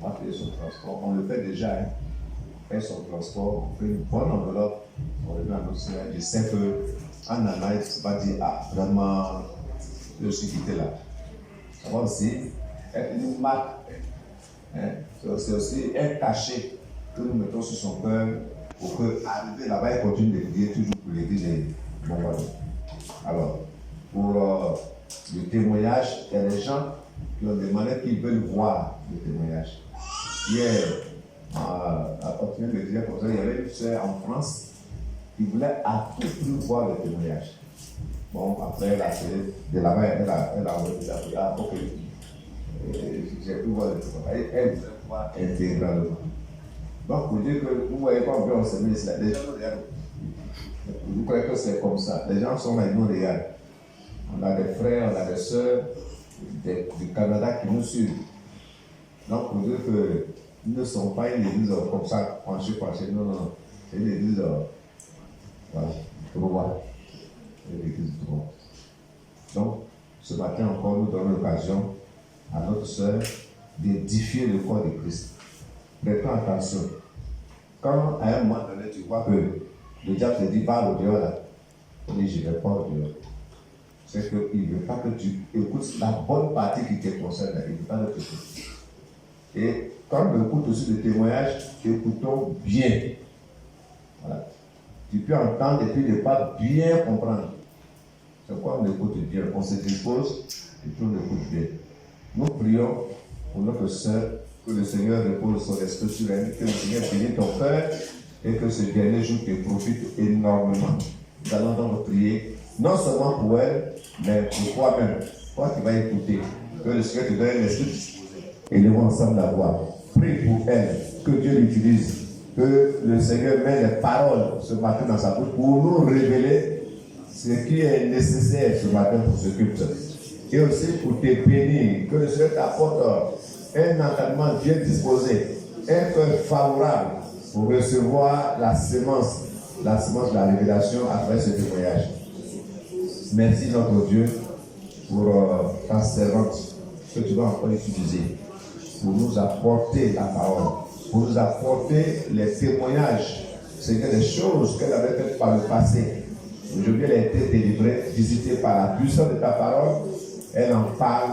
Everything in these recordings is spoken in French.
On va payer son transport. On le fait déjà. Hein. On fait son transport, on fait une bonne enveloppe. On le met à notre Seigneur. Je sais qu'en allant, il va dire, ah, vraiment, je suis quitté là. Ça va aussi être une marque. Hein. C'est aussi un cachet que nous mettons sur son cœur pour qu'arriver là-bas, il continue de prier toujours pour l'église de Montvalon. Alors, pour le témoignage, il y a des gens qui ont demandé qu'ils veulent voir le témoignage. Hier, on me disait comme ça, il y avait une sœur en France qui voulait à tout prix voir le témoignage. Bon, après, elle a fait de là-bas, elle a dit, ah, ok, j'ai pu voir le témoignage. Elle voulait voir intégralement. Donc, pour dire que vous voyez pas bien, on se met ici, les gens nous regardent. Vous croyez que c'est comme ça. Les gens sont là, ils nous regardent. On a des frères, on a des sœurs du Canada qui nous suivent. Donc, pour dire que nous ne sommes pas une église comme ça, penchée. Non. C'est une église, voilà, droit. C'est une église droit. Donc, ce matin encore, nous donnons l'occasion à notre sœur d'édifier le corps de Christ. Prêtons attention. Quand à un moment donné, tu vois que le diable te dit, parle au dehors là, il dit, je ne vais pas au dehors. C'est qu'il ne veut pas que tu écoutes la bonne partie qui te concerne, il ne veut pas que tu écoutes. Et quand on écoute aussi le témoignage, écoutons bien. Voilà. Tu peux entendre et puis ne pas bien comprendre. C'est quoi on écoute bien? On se dispose et puis on écoute bien. Nous prions pour notre sœur, que le Seigneur repose son esprit sur elle, que le Seigneur bénisse ton cœur et que ce dernier jour te profite énormément. Nous allons donc prier, non seulement pour elle, mais pour toi-même. Toi qui vas écouter, que le Seigneur te donne un esprit disposé. Élevons ensemble la voix. Prie pour elle, que Dieu l'utilise, que le Seigneur met les paroles ce matin dans sa bouche pour nous révéler ce qui est nécessaire ce matin pour ce culte. Et aussi pour te bénir, que le Seigneur t'apporte un entendement bien disposé, un cœur favorable pour recevoir la semence de la révélation à travers ce témoignage. Merci notre Dieu pour ta servante que tu vas encore utiliser pour nous apporter la parole, pour nous apporter les témoignages, Seigneur, des choses qu'elle avait faites par le passé. Aujourd'hui, elle a été délivrée, visitée par la puissance de ta parole. Elle en parle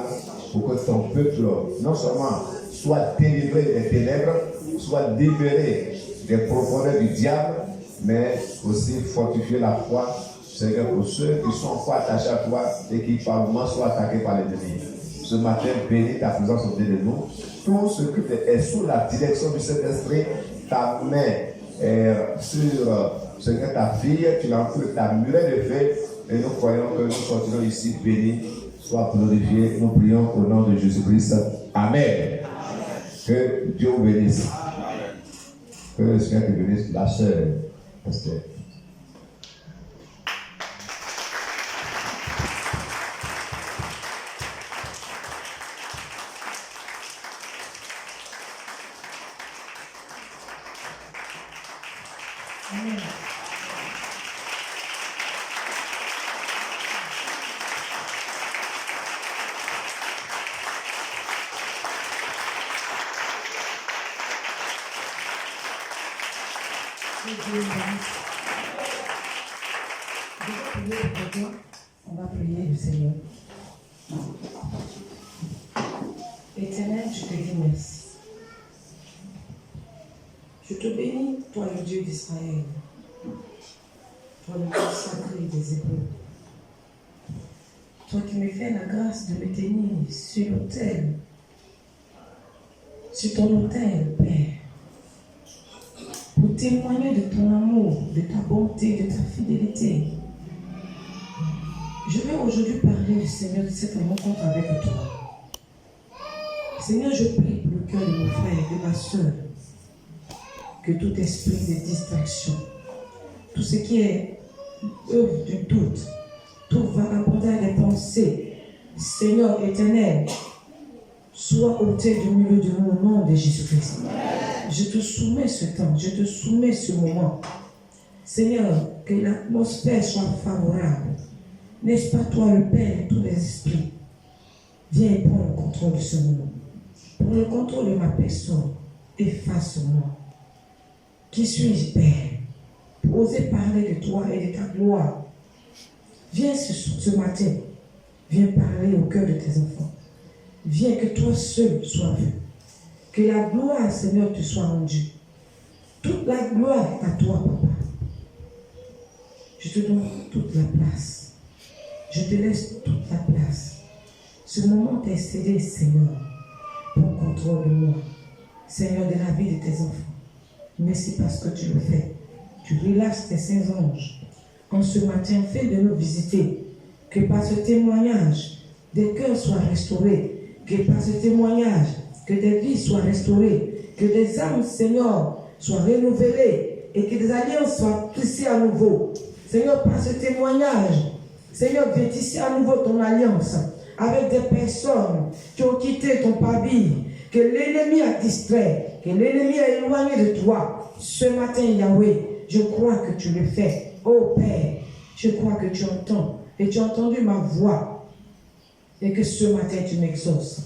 pour que ton peuple, non seulement soit délivré des ténèbres, soit libéré des profondeurs du diable, mais aussi fortifier la foi, Seigneur, pour ceux qui sont encore attachés à toi et qui par moment sont attaqués par l'ennemi. Ce matin, bénis ta présence au milieu de nous. Tout ce qui est sous la direction du Saint-Esprit, ta main sur, Seigneur, ta fille, tu l'entoures ta muraille de feu, et nous croyons que nous sortirons ici bénis, sois glorifié. Nous prions au nom de Jésus-Christ. Amen. Que Dieu vous bénisse. Que le Seigneur te bénisse, la sœur Esther. On va prier du Seigneur. Éternel, je te dis merci. Je te bénis, toi le Dieu d'Israël, toi le Dieu sacré des Hébreux. Toi qui me fais la grâce de me tenir sur l'autel, sur ton autel, Père, pour témoigner de ton amour, de ta bonté, de ta fidélité. Je vais aujourd'hui parler du Seigneur de cette rencontre avec toi. Seigneur, je prie pour le cœur de mon frère et de ma soeur, que tout esprit de distraction, tout ce qui est œuvre du doute, tout vagabondage des pensées, Seigneur éternel, soit ôté du milieu de nous au nom de Jésus-Christ. Je te soumets ce temps, je te soumets ce moment. Seigneur, que l'atmosphère soit favorable. N'est-ce pas toi le Père, tous les esprits? Viens et prends le contrôle de ce moment. pour le contrôle de ma personne, efface-moi. Qui suis-je, Père, pour oser parler de toi et de ta gloire? Viens ce matin, viens parler au cœur de tes enfants. Viens que toi seul sois vu. Que la gloire, Seigneur, te soit rendue. Toute la gloire est à toi, Papa. Je te donne toute la place. Je te laisse toute la place. Ce moment t'est cédé, Seigneur. Prends contrôle de moi. Seigneur, de la vie de tes enfants. Merci parce que tu le fais. Tu relâches tes saints anges. En ce matin, fais de nous visiter. Que par ce témoignage, des cœurs soient restaurés. Que par ce témoignage, que des vies soient restaurées. Que des âmes, Seigneur, soient renouvelées. Et que des alliances soient tissées à nouveau. Seigneur, par ce témoignage, Seigneur, viens tisser à nouveau ton alliance avec des personnes qui ont quitté ton paradis, que l'ennemi a distrait, que l'ennemi a éloigné de toi. Ce matin, Yahweh, je crois que tu le fais. Oh Père, je crois que tu entends et tu as entendu ma voix et que ce matin tu m'exauces.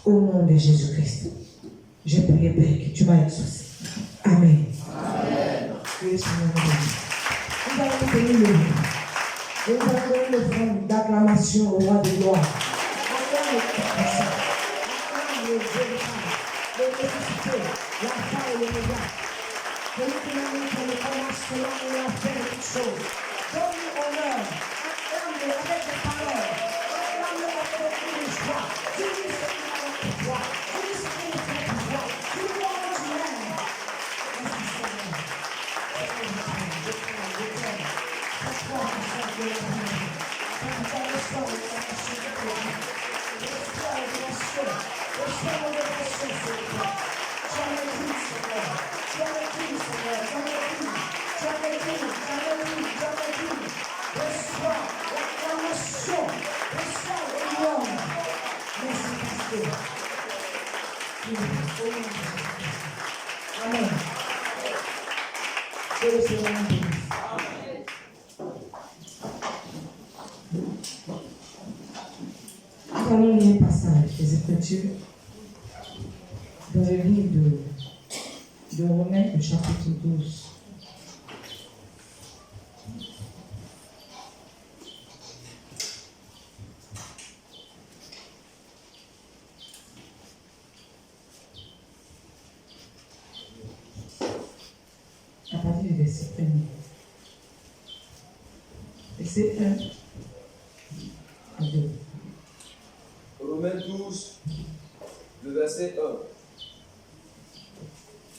Au nom de Jésus-Christ, je prie, Père, que tu m'as exaucé. Amen. Amen. Que le Seigneur nous bénisse. Nous allons donner le front d'acclamation au roi de gloire. Acclame le puissant, acclame le véritable, le nécessité, la fin et le média. Celui qui n'a mis pour le commencement et la fin de toutes choses. Donne-lui honneur, acclame-le avec tes paroles, acclame-le avec le cri de joie. Tu lui sais qu'il a notre foi, tu lui sais qu'il nous fait ta foi, tu lui vois que tu l'aimes. Merci Seigneur. Amen. Que le Seigneur nous bénisse. Nous allons lire un passage des Écritures dans le livre de Romains, le chapitre 12. À partir du verset 1. Verset 1 à 2. Romains 12, le verset 1.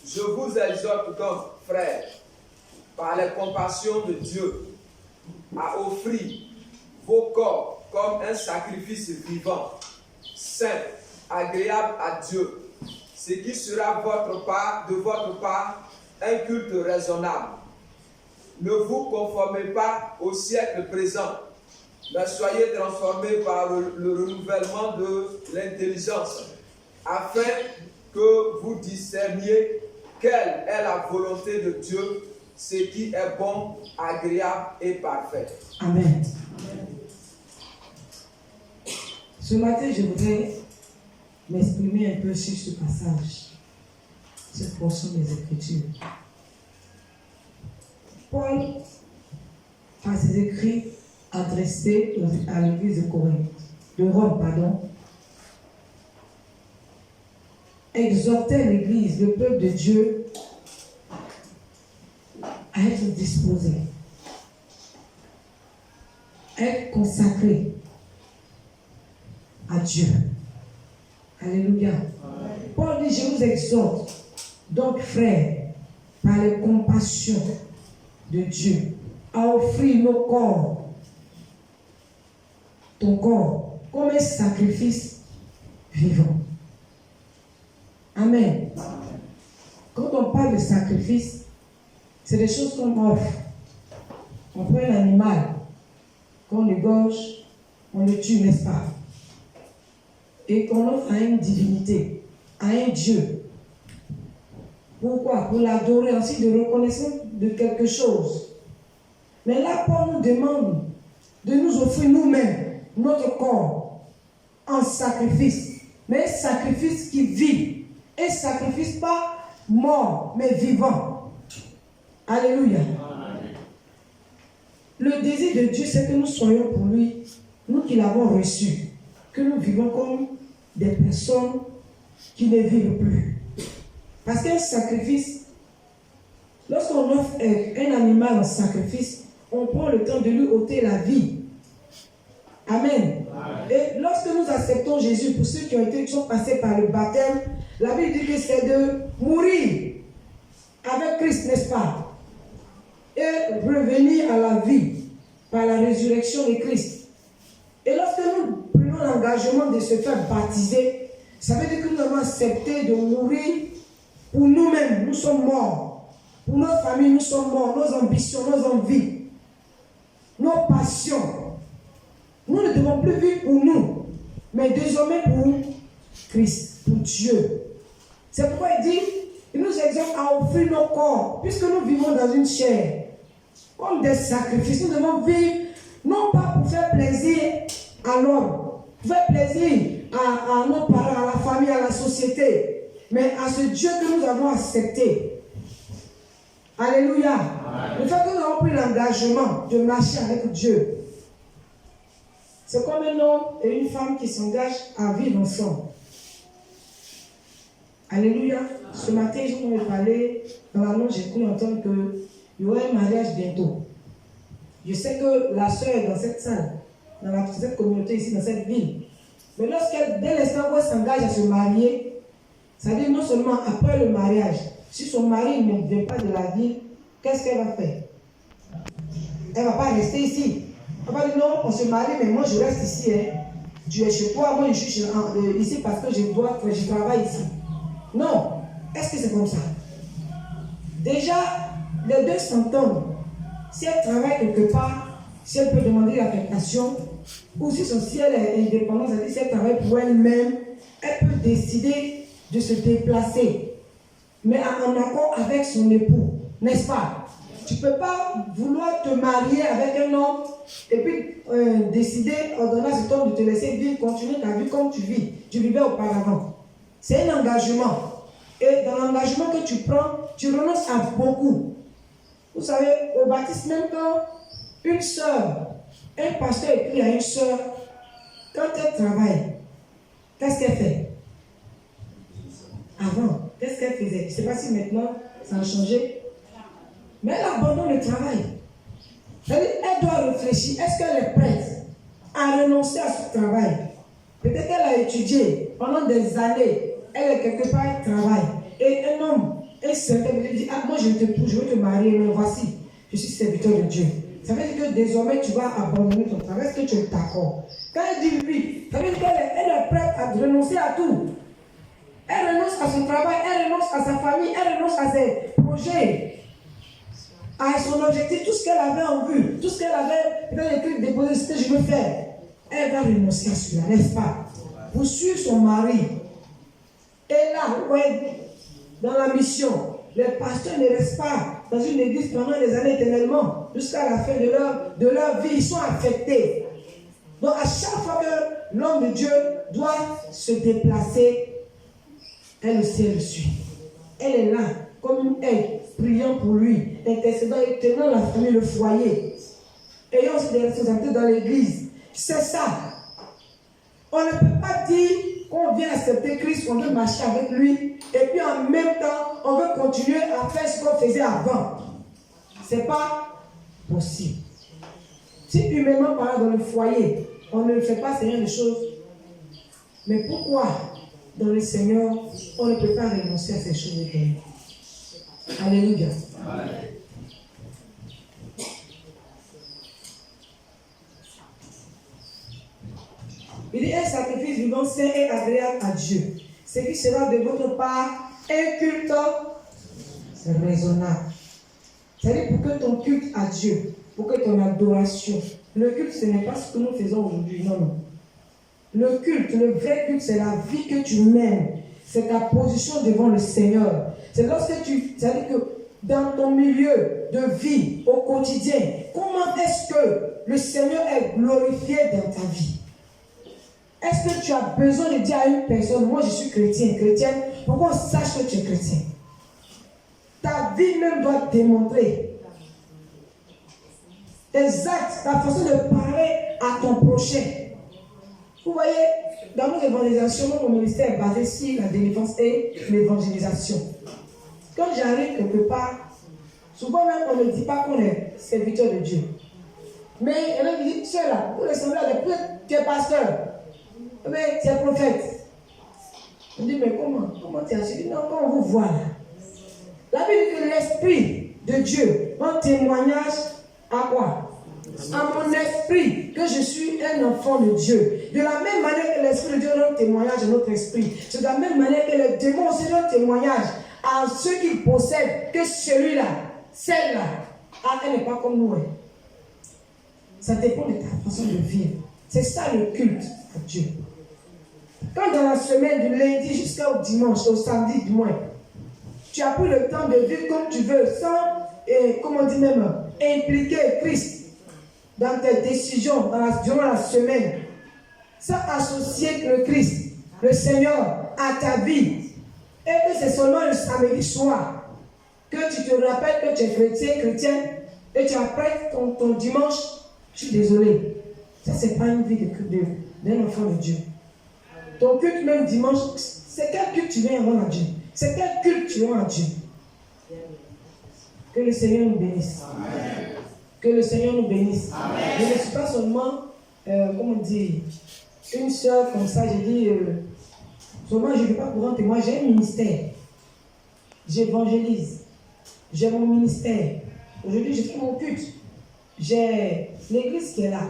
Je vous exhorte donc, frères, par les compassions de Dieu, à offrir vos corps comme un sacrifice vivant, saint, agréable à Dieu, ce qui sera de votre part un culte raisonnable. Ne vous conformez pas au siècle présent, mais soyez transformés par le renouvellement de l'intelligence, afin que vous discerniez quelle est la volonté de Dieu, ce qui est bon, agréable et parfait. Amen. Ce matin, je voudrais m'exprimer un peu sur ce passage, cette portion des Écritures. Paul a ses écrits adressés à l'église de Rome, exhortait l'église, le peuple de Dieu, à être disposé, à être consacré à Dieu. Alléluia. Amen. Paul dit, je vous exhorte, donc frères, par les compassions de Dieu, à offrir nos corps, ton corps, comme un sacrifice vivant. Amen. Quand on parle de sacrifice, c'est des choses qu'on offre. On prend un animal, qu'on l'égorge, on le tue, n'est-ce pas? Et qu'on offre à une divinité, à un Dieu. Pourquoi? Pour l'adorer, ainsi de reconnaissance de quelque chose. Mais là, Paul nous demande de nous offrir nous-mêmes, notre corps, en sacrifice mais un sacrifice qui vit. Un sacrifice pas mort, mais vivant. Alléluia. Le désir de Dieu, c'est que nous soyons pour lui, nous qui l'avons reçu, que nous vivons comme des personnes qui ne vivent plus. Parce qu'un sacrifice, lorsqu'on offre un animal en sacrifice, on prend le temps de lui ôter la vie. Amen. Et lorsque nous acceptons Jésus, pour ceux qui sont passés par le baptême, la Bible dit que c'est de mourir avec Christ, n'est-ce pas? Et revenir à la vie par la résurrection de Christ. Et lorsque nous prenons l'engagement de se faire baptiser, ça veut dire que nous avons accepté de mourir pour nous-mêmes. Nous sommes morts. Pour notre famille, nous sommes morts. Nos ambitions, nos envies, nos passions. Nous ne devons plus vivre pour nous, mais désormais pour Christ, pour Dieu. C'est pourquoi il nous exhorte à offrir nos corps, puisque nous vivons dans une chair, comme des sacrifices. Nous devons vivre, non pas pour faire plaisir à l'homme, pour faire plaisir à nos parents, à la famille, à la société, mais à ce Dieu que nous avons accepté. Alléluia. Le fait que nous avons pris l'engagement de marcher avec Dieu. C'est comme un homme et une femme qui s'engagent à vivre ensemble. Alléluia. Ce matin, je voulais parler, dans l'annonce, j'ai cru entendre qu'il y aura un mariage bientôt. Je sais que la soeur est dans cette salle, dans cette communauté ici, dans cette ville. Mais lorsqu'elle, dès l'instant où elle s'engage à se marier, ça veut dire non seulement après le mariage, si son mari ne vient pas de la ville, qu'est-ce qu'elle va faire? Elle ne va pas rester ici. Elle va dire non, on se marie, mais moi je reste ici. Hein. Tu es chez toi, moi je suis ici parce que je travaille ici. Non. Est-ce que c'est comme ça? Déjà, les deux s'entendent. Si elle travaille quelque part, si elle peut demander l'affectation, ou si elle est indépendante, c'est-à-dire si elle travaille pour elle-même, elle peut décider de se déplacer, mais en accord avec son époux, n'est-ce pas? Tu ne peux pas vouloir te marier avec un homme et puis décider, ordonner à cet homme de te laisser vivre, continuer ta vie comme tu vivais auparavant. C'est un engagement. Et dans l'engagement que tu prends, tu renonces à beaucoup. Vous savez, au baptême, même quand une sœur, un pasteur écrit à une sœur, quand elle travaille, qu'est-ce qu'elle fait? Avant, qu'est-ce qu'elle faisait? Je ne sais pas si maintenant ça a changé. Mais elle abandonne le travail. C'est-à-dire, elle doit réfléchir. Est-ce qu'elle est prête à renoncer à ce travail? Peut-être qu'elle a étudié pendant des années. Elle est quelque part, elle travaille. Et un homme, un certain, me dit, ah, moi je veux te marier, mais voici, je suis serviteur de Dieu. Ça veut dire que désormais tu vas abandonner ton travail. Est-ce que tu es d'accord? Quand elle dit oui, ça veut dire qu'elle est prête à renoncer à tout. Elle renonce à son travail, elle renonce à sa famille, elle renonce à ses projets, à son objectif, tout ce qu'elle avait en vue, tout ce qu'elle avait dans les trucs déposés, ce que je veux faire. Elle va renoncer à cela, n'est-ce pas? Pour suivre son mari. Et là, vous voyez, dans la mission, les pasteurs ne restent pas dans une église pendant des années éternellement, jusqu'à la fin de leur vie, ils sont affectés. Donc à chaque fois que l'homme de Dieu doit se déplacer, elle aussi, elle le suit. Elle est là, comme une aide, priant pour lui, intercédant et tenant la famille, le foyer. Ayant aussi des responsabilités dans l'église. C'est ça. On ne peut pas dire qu'on vient accepter Christ, on veut marcher avec lui, et puis en même temps, on veut continuer à faire ce qu'on faisait avant. Ce n'est pas possible. Si humainement parlant dans le foyer, on ne fait pas ce genre de choses, mais pourquoi dans le Seigneur, on ne peut pas renoncer à ces choses de Alléluia. Amen. Il dit un sacrifice vivant, saint et agréable à Dieu. Ce qui sera de votre part un culte raisonnable. C'est-à-dire pour que ton culte à Dieu, pour que ton adoration, le culte ce n'est pas ce que nous faisons aujourd'hui, non, non. Le culte, le vrai culte, c'est la vie que tu mènes. C'est ta position devant le Seigneur. C'est lorsque c'est-à-dire que dans ton milieu de vie, au quotidien, comment est-ce que le Seigneur est glorifié dans ta vie? Est-ce que tu as besoin de dire à une personne, moi je suis chrétienne, pour qu'on sache que tu es chrétien? Ta vie même doit démontrer. Tes actes, ta façon de parler à ton prochain. Vous voyez, dans notre évangélisation, mon ministère est basé sur la délivrance et l'évangélisation. Quand j'arrive quelque part, souvent même on ne dit pas qu'on est serviteur de Dieu. Mais elle me dit, tu es là, vous ressemblez à des prêtres, tu es pasteur, mais tu es prophète. Je dis, mais comment tu as su? Non, quand on vous voit là. La Bible dit que l'Esprit de Dieu rend témoignage à quoi? À mon esprit que je suis un enfant de Dieu. De la même manière que l'Esprit de Dieu rend témoignage à notre esprit, c'est de la même manière que les démons aussi rendent témoignage à ceux qui possèdent que celui-là, celle-là, elle n'est pas comme nous. Hein. Ça dépend de ta façon de vivre. C'est ça le culte à Dieu. Quand dans la semaine du lundi jusqu'au dimanche, au samedi du mois, tu as pris le temps de vivre comme tu veux, sans, comme on dit même, impliquer Christ dans tes décisions durant la semaine, sans associer le Christ, le Seigneur, à ta vie, et que c'est seulement le samedi soir que tu te rappelles que tu es chrétien, et tu apprêtes ton dimanche, je suis désolé. Ça, c'est pas une vie d'un enfant de Dieu. Ton culte, même dimanche, c'est quel culte tu viens rendre à Dieu? C'est quel culte tu rends à Dieu? Que le Seigneur nous bénisse. Amen. Que le Seigneur nous bénisse. Amen. Je ne suis pas seulement, comment dire, une soeur comme ça, j'ai dit, seulement je ne vais pas pour un témoin, j'ai un ministère. J'évangélise. J'ai mon ministère. Aujourd'hui, je fais mon culte. J'ai l'église qui est là.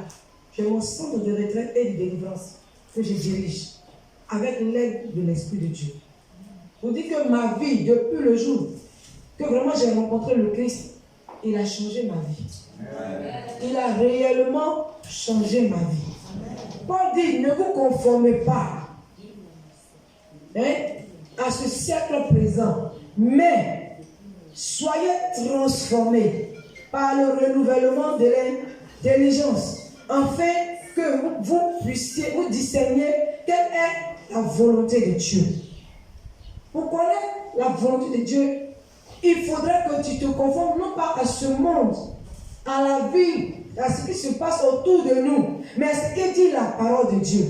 J'ai mon centre de retraite et de délivrance que je dirige avec l'aide de l'Esprit de Dieu. Je vous dis que ma vie, depuis le jour que vraiment j'ai rencontré le Christ, il a changé ma vie. Il a réellement changé ma vie. Paul dit, ne vous conformez pas à ce siècle présent, mais soyez transformés par le renouvellement de l'intelligence, afin que vous puissiez vous discerner quelle est la volonté de Dieu. Pour connaître la volonté de Dieu, il faudrait que tu te conformes non pas à ce monde, à la vie, à ce qui se passe autour de nous, mais à ce que dit la parole de Dieu.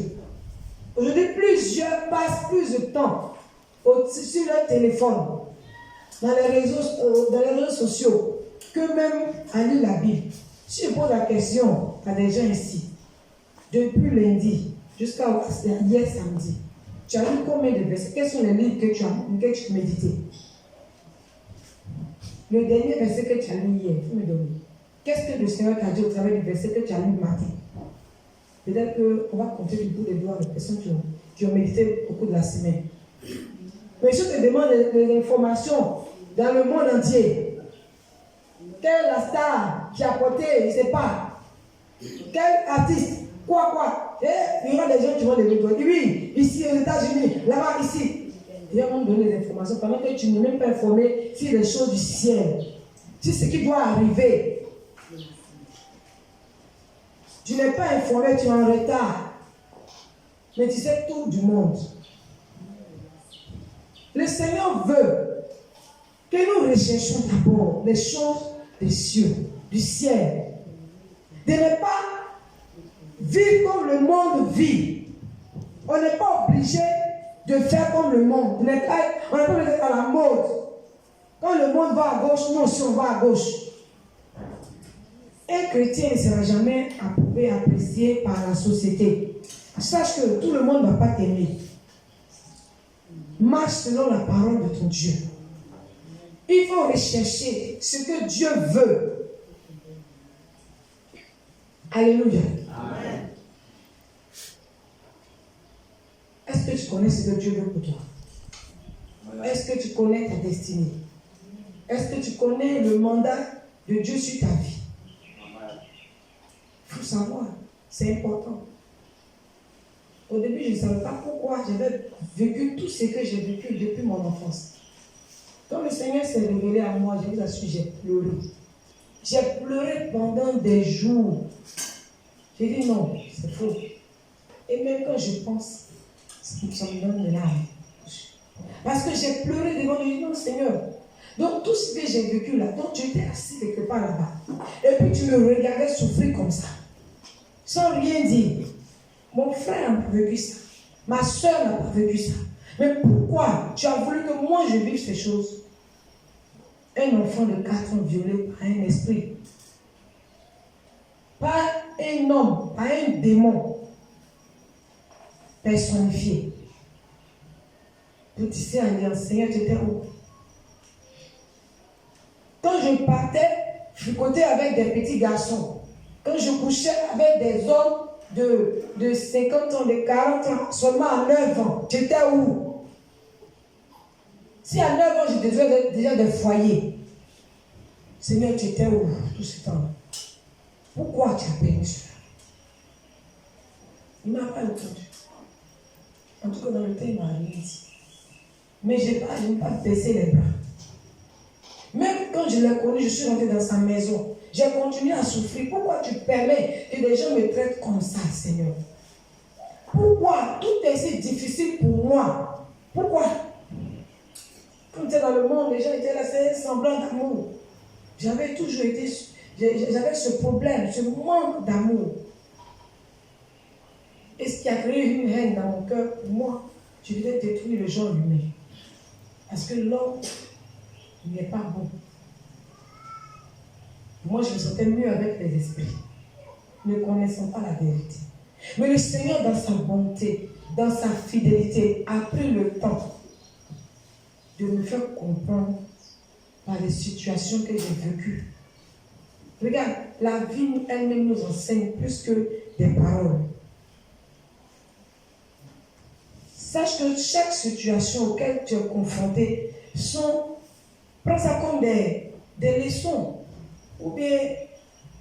Aujourd'hui, plusieurs passent plus de temps sur leur téléphone, dans les réseaux sociaux, que même à lire la Bible. Si je pose la question à des gens ici, depuis lundi jusqu'à hier samedi, tu as lu combien de versets? Quels sont les livres que tu as médité? Le dernier verset que tu as lu hier, tu me donnes. Qu'est-ce que le Seigneur t'a dit au travers du verset que tu as lu matin? Peut-être qu'on va compter du bout des doigts les personnes qui ont médité au cours de la semaine. Mais je te demande des informations dans le monde entier. Quelle est la star qui a porté, je ne sais pas. Quel artiste? Quoi? Il y aura des gens qui vont les dire, oui, ici aux États-Unis, là-bas, ici. Ils vont me donner des informations pendant que tu n'es même pas informé sur les choses du ciel. Sur ce qui doit arriver. Tu n'es pas informé, tu es en retard. Mais tu sais tout du monde. Le Seigneur veut que nous recherchions d'abord les choses des cieux, du ciel. De ne pas vivre comme le monde vit. On n'est pas obligé de faire comme le monde. On n'est pas obligé d'être à la mode. Quand le monde va à gauche, nous aussi on va à gauche. Un chrétien ne sera jamais approuvé, apprécié par la société. Sache que tout le monde ne va pas t'aimer. Marche selon la parole de ton Dieu. Il faut rechercher ce que Dieu veut. Alléluia. Amen. Est-ce que tu connais ce que Dieu veut pour toi? Est-ce que tu connais ta destinée? Est-ce que tu connais le mandat de Dieu sur ta vie? Il faut savoir. C'est important. Au début, je ne savais pas pourquoi j'avais vécu tout ce que j'ai vécu depuis mon enfance. Quand le Seigneur s'est révélé à moi, je vous assure, j'ai pleuré. J'ai pleuré pendant des jours. J'ai dit non, c'est faux. Et même quand je pense, ça me donne de larmes. Parce que j'ai pleuré devant lui. Non, Seigneur. Donc tout ce que j'ai vécu là, donc tu étais assis quelque part là-bas. Et puis tu me regardais souffrir comme ça. Sans rien dire. Mon frère n'a pas vécu ça. Ma soeur n'a pas vécu ça. Mais pourquoi tu as voulu que moi je vive ces choses? Un enfant de 4 ans violé par un esprit. Pas un homme, pas un démon personnifié. Tout ici en disant, Seigneur, tu étais où? Quand je partais fricoter avec des petits garçons, quand je couchais avec des hommes de 50 ans, de 40 ans, seulement à 9 ans, tu étais où? Si à 9 ans, j'étais déjà des foyers, Seigneur, tu étais où tout ce temps? Pourquoi tu as permis cela? Il ne m'a pas entendu. En tout cas, dans le temps, il m'a rien dit. Mais je n'ai pas baissé les bras. Même quand je l'ai connu, je suis rentrée dans sa maison. J'ai continué à souffrir. Pourquoi tu permets que des gens me traitent comme ça, Seigneur? Pourquoi tout est si difficile pour moi? Pourquoi? Quand j'étais dans le monde, les gens étaient là, c'est un semblant d'amour. J'avais toujours été... J'avais ce problème, ce manque d'amour. Et ce qui a créé une haine dans mon cœur, pour moi, je voulais détruire le genre humain. Parce que l'homme n'est pas bon. Moi, je me sentais mieux avec les esprits, ne connaissant pas la vérité. Mais le Seigneur, dans sa bonté, dans sa fidélité, a pris le temps de me faire comprendre par les situations que j'ai vécues. Regarde, la vie elle-même nous enseigne plus que des paroles. Sache que chaque situation auquel tu es confronté prends ça comme des leçons ou bien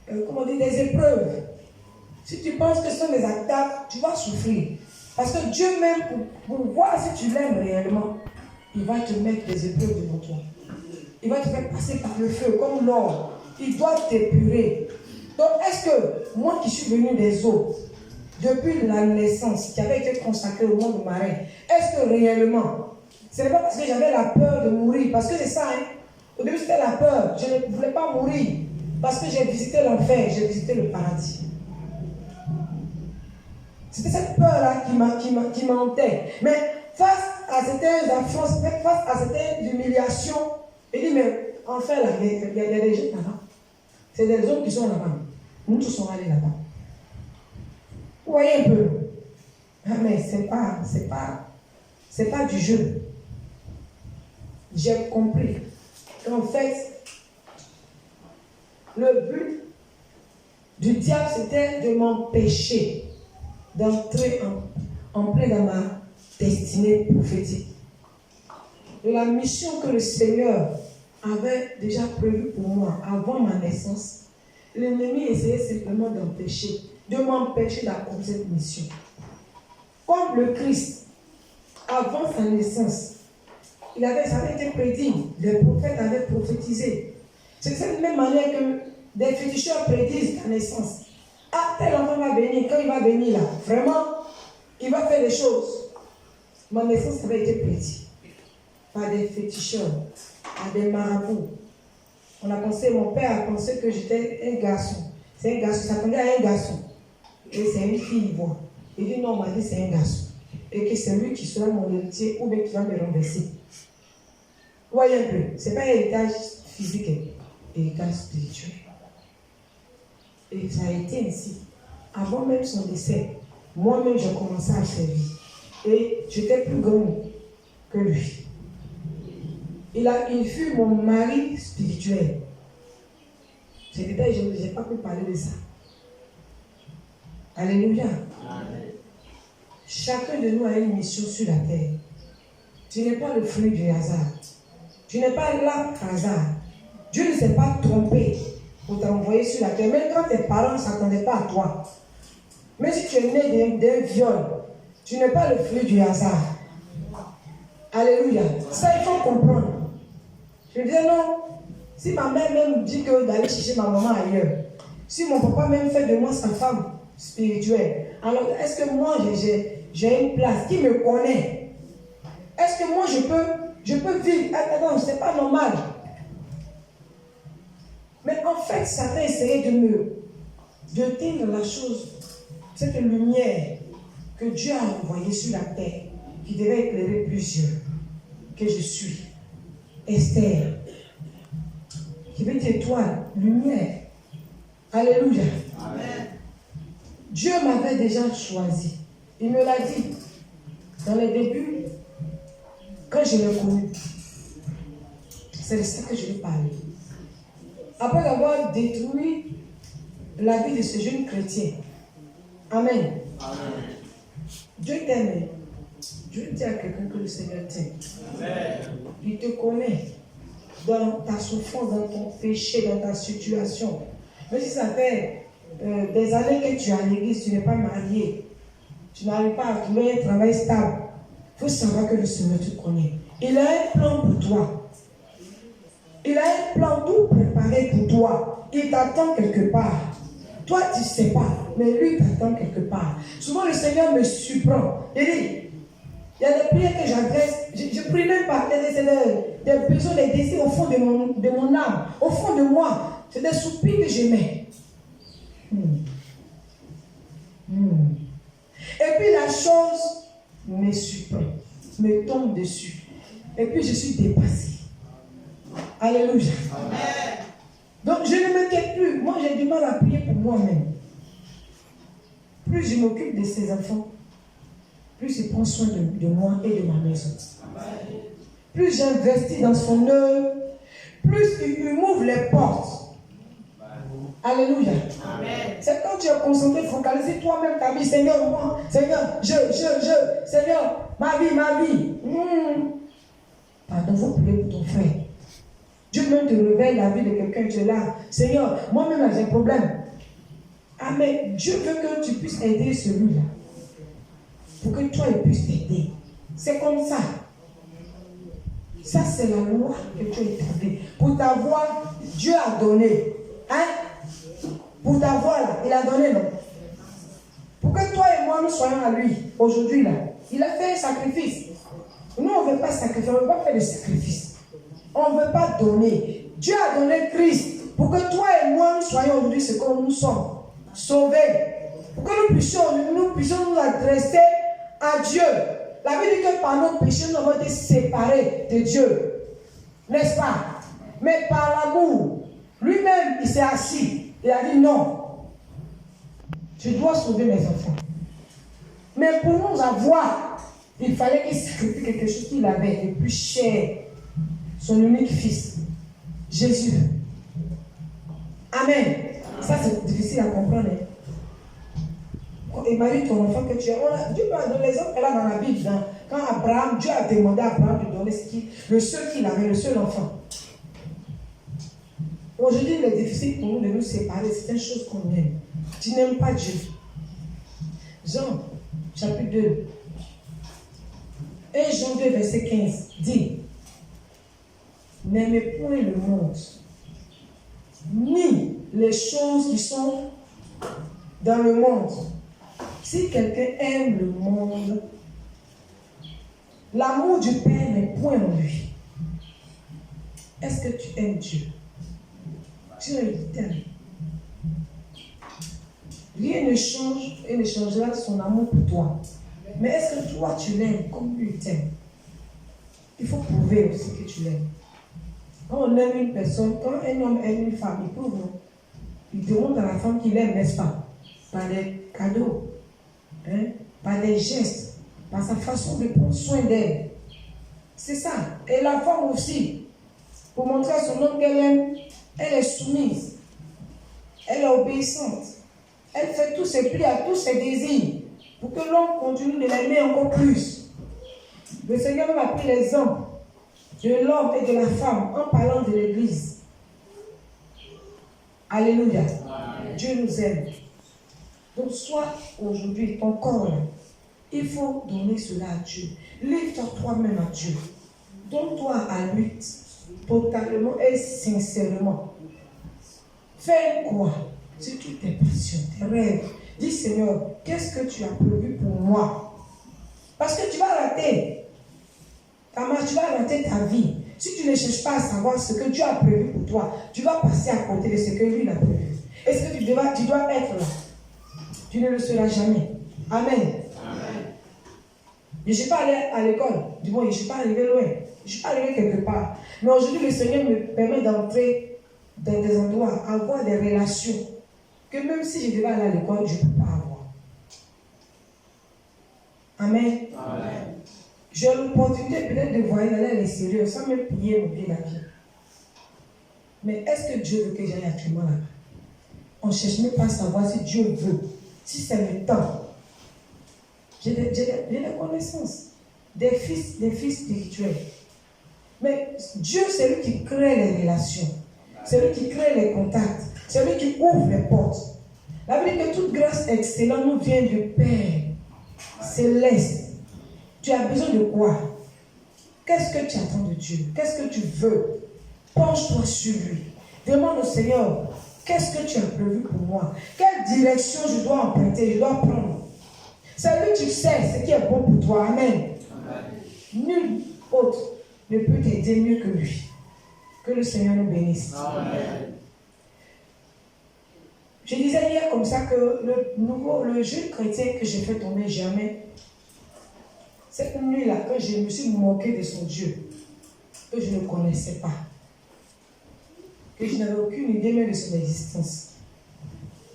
des épreuves. Si tu penses que ce sont des attaques, tu vas souffrir. Parce que Dieu même, pour voir si tu l'aimes réellement, il va te mettre des épreuves devant toi. Il va te faire passer par le feu comme l'or. Il doit t'épurer. Donc, est-ce que moi qui suis venu des eaux, depuis la naissance, qui avait été consacré au monde marin, est-ce que réellement, ce n'est pas parce que j'avais la peur de mourir, parce que c'est ça, hein? Au début c'était la peur, je ne voulais pas mourir, parce que j'ai visité l'enfer, j'ai visité le paradis. C'était cette peur-là qui m'hantait. Mais face à certaines affrontes, face à certaines humiliations, il dit, mais enfin, là, il y a des gens là-bas. C'est des hommes qui sont là-bas. Nous tous sommes allés là-bas. Vous voyez un peu. Ah, mais c'est pas du jeu. J'ai compris qu'en fait, le but du diable, c'était de m'empêcher d'entrer en plein dans ma destinée prophétique. De la mission que le Seigneur avait déjà prévue pour moi avant ma naissance, l'ennemi essayait simplement de m'empêcher d'accomplir cette mission. Comme le Christ, avant sa naissance, ça avait été prédit, les prophètes avaient prophétisé. C'est de cette même manière que des féticheurs prédisent la naissance. Ah, tel enfant va venir, quand il va venir là, vraiment, il va faire des choses. Ma naissance avait été prédite par des féticheurs, par des marabouts. Mon père a pensé que j'étais un garçon. C'est un garçon, ça s'attendait à un garçon. Et c'est une fille, il voit. Il dit non, on m'a dit c'est un garçon. Et que c'est lui qui sera mon héritier ou bien qui va me renverser. Vous voyez un peu, ce n'est pas un héritage physique, un héritage spirituel. Et ça a été ainsi. Avant même son décès, moi-même j'ai commencé à servir. Et j'étais plus grand que lui. Il fut mon mari spirituel. Je n'ai pas pu parler de ça. Alléluia. Amen. Chacun de nous a une mission sur la terre. Tu n'es pas le fruit du hasard. Tu n'es pas là par hasard. Dieu ne s'est pas trompé pour t'envoyer sur la terre. Même quand tes parents ne s'attendaient pas à toi. Même si tu es né d'un viol, tu n'es pas le fruit du hasard. Alléluia. Ça, il faut comprendre. Je disais non. Si ma mère même dit que d'aller chercher ma maman ailleurs, si mon papa même fait de moi sa femme, spirituel. Alors, est-ce que moi, j'ai une place? Qui me connaît? Est-ce que moi, je peux vivre? Attends, c'est pas normal. Mais en fait, Satan essayait de teindre la chose, cette lumière que Dieu a envoyée sur la terre, qui devait éclairer plusieurs, que je suis. Esther, qui veut dire étoile, lumière. Alléluia. Amen. Dieu m'avait déjà choisi. Il me l'a dit dans les débuts, quand je l'ai connu. C'est de ça que je vais parler. Après avoir détruit la vie de ce jeune chrétien. Amen. Amen. Dieu t'aime. Dieu dit à quelqu'un que le Seigneur t'aime. Il te connaît dans ta souffrance, dans ton péché, dans ta situation. Même si ça fait des années que tu es à l'église, tu n'es pas marié, tu n'arrives pas à trouver un travail stable, il faut savoir que le Seigneur te connaît. Il a un plan pour toi. Il a un plan tout préparé pour toi. Il t'attend quelque part. Toi, tu ne sais pas, mais lui t'attend quelque part. Souvent, le Seigneur me surprend. Il dit, il y a des prières que j'adresse, je prie même pas, c'est des besoins, des désirs au fond de mon âme, au fond de moi. C'est des soupirs que je mets. Et puis la chose me surprend, me tombe dessus. Et puis je suis dépassée. Alléluia. Amen. Donc je ne m'inquiète plus. Moi j'ai du mal à prier pour moi-même. Plus je m'occupe de ces enfants, plus il prend soin de moi et de ma maison. Amen. Plus j'investis dans son œuvre, plus il m'ouvre les portes. Alléluia. Amen. C'est quand tu es concentré, focalisé toi-même ta vie. Seigneur, moi, Seigneur, Seigneur, ma vie. Pardon, vous priez pour ton frère. Dieu même te révèle la vie de quelqu'un, tu es là. Seigneur, moi-même j'ai un problème. Ah, mais Dieu veut que tu puisses aider celui-là. Pour que toi, il puisse t'aider. C'est comme ça. Ça, c'est la loi que tu as établie. Pour ta voix, Dieu a donné. Hein? Pour ta voix, là, il a donné, non? Pour que toi et moi, nous soyons à lui, aujourd'hui, là. Il a fait un sacrifice. Nous, on ne veut pas sacrifier, on ne veut pas faire de sacrifice. On ne veut pas donner. Dieu a donné Christ pour que toi et moi, nous soyons aujourd'hui ce que nous sommes. Sauvés. Pour que nous puissions nous adresser à Dieu. La Bible dit que par nos péchés, nous avons été séparés de Dieu. N'est-ce pas? Mais par l'amour, lui-même, il s'est assis. Il a dit non. Je dois sauver mes enfants. Mais pour nous avoir, il fallait qu'il sacrifie quelque chose qu'il avait de plus cher. Son unique fils, Jésus. Amen. Ça, c'est difficile à comprendre. Et Marie, ton enfant que tu as, Dieu m'a donné les hommes là dans la Bible. Quand Abraham, Dieu a demandé à Abraham de donner le seul qu'il avait, le seul enfant. Aujourd'hui, il est difficile pour nous de nous séparer. C'est une chose qu'on aime. Tu n'aimes pas Dieu. Jean, chapitre 2. 1 Jean 2, verset 15, dit: n'aimez point le monde, ni les choses qui sont dans le monde. Si quelqu'un aime le monde, l'amour du Père n'est point en lui. Est-ce que tu aimes Dieu? Dieu t'aime. Rien ne change et ne changera son amour pour toi. Mais est-ce que toi tu l'aimes comme lui t'aime? Il faut prouver aussi que tu l'aimes. Quand on aime une personne, quand un homme aime une femme, il prouve. Il demande à la femme qu'il aime, n'est-ce pas? Par des cadeaux, par des gestes, par sa façon de prendre soin d'elle. C'est ça. Et la femme aussi, pour montrer à son homme qu'elle aime, elle est soumise. Elle est obéissante. Elle fait tous ses plis à tous ses désirs pour que l'homme continue de l'aimer encore plus. Le Seigneur m'a pris l'exemple de l'homme et de la femme en parlant de l'Église. Alléluia. Amen. Dieu nous aime. Donc, sois aujourd'hui ton corps. Il faut donner cela à Dieu. Livre-toi toi-même à Dieu. Donne-toi à lui totalement et sincèrement. Fais quoi? C'est toutes tes passions, tes rêves, Dis Seigneur, qu'est-ce que tu as prévu pour moi? Parce que tu vas rater ta marche, tu vas rater ta vie. Si tu ne cherches pas à savoir ce que Dieu a prévu pour toi, tu vas passer à côté de ce que lui a prévu. Est-ce que tu dois être là? Tu ne le seras jamais. Amen. Je ne suis pas allé à l'école. Du moins, je ne suis pas arrivé loin. Je ne suis pas arrivé quelque part. Mais aujourd'hui, le Seigneur me permet d'entrer dans des endroits, avoir des relations que même si je devais aller à l'école, je ne peux pas avoir. Amen. Amen. J'ai l'opportunité peut-être de voyager à l'extérieur sans même payer mon billet d'avion. Mais est-ce que Dieu veut que j'aille actuellement là-bas? On ne cherche même pas à savoir si Dieu veut, si c'est le temps. J'ai des connaissances, des fils spirituels. Mais Dieu, c'est lui qui crée les relations. C'est lui qui crée les contacts. C'est lui qui ouvre les portes. La Bible dit que toute grâce excellente nous vient du Père céleste. Tu as besoin de quoi? Qu'est-ce que tu attends de Dieu? Qu'est-ce que tu veux? Penche-toi sur lui. Demande au Seigneur, qu'est-ce que tu as prévu pour moi? Quelle direction je dois emprunter, je dois prendre? C'est lui qui sait ce qui est bon pour toi. Amen. Nul autre ne peut t'aider mieux que lui. Que le Seigneur nous bénisse. Amen. Je disais hier comme ça que le jeune chrétien que j'ai fait tomber jamais, cette nuit-là, quand je me suis moqué de son Dieu, que je ne connaissais pas, que je n'avais aucune idée même de son existence,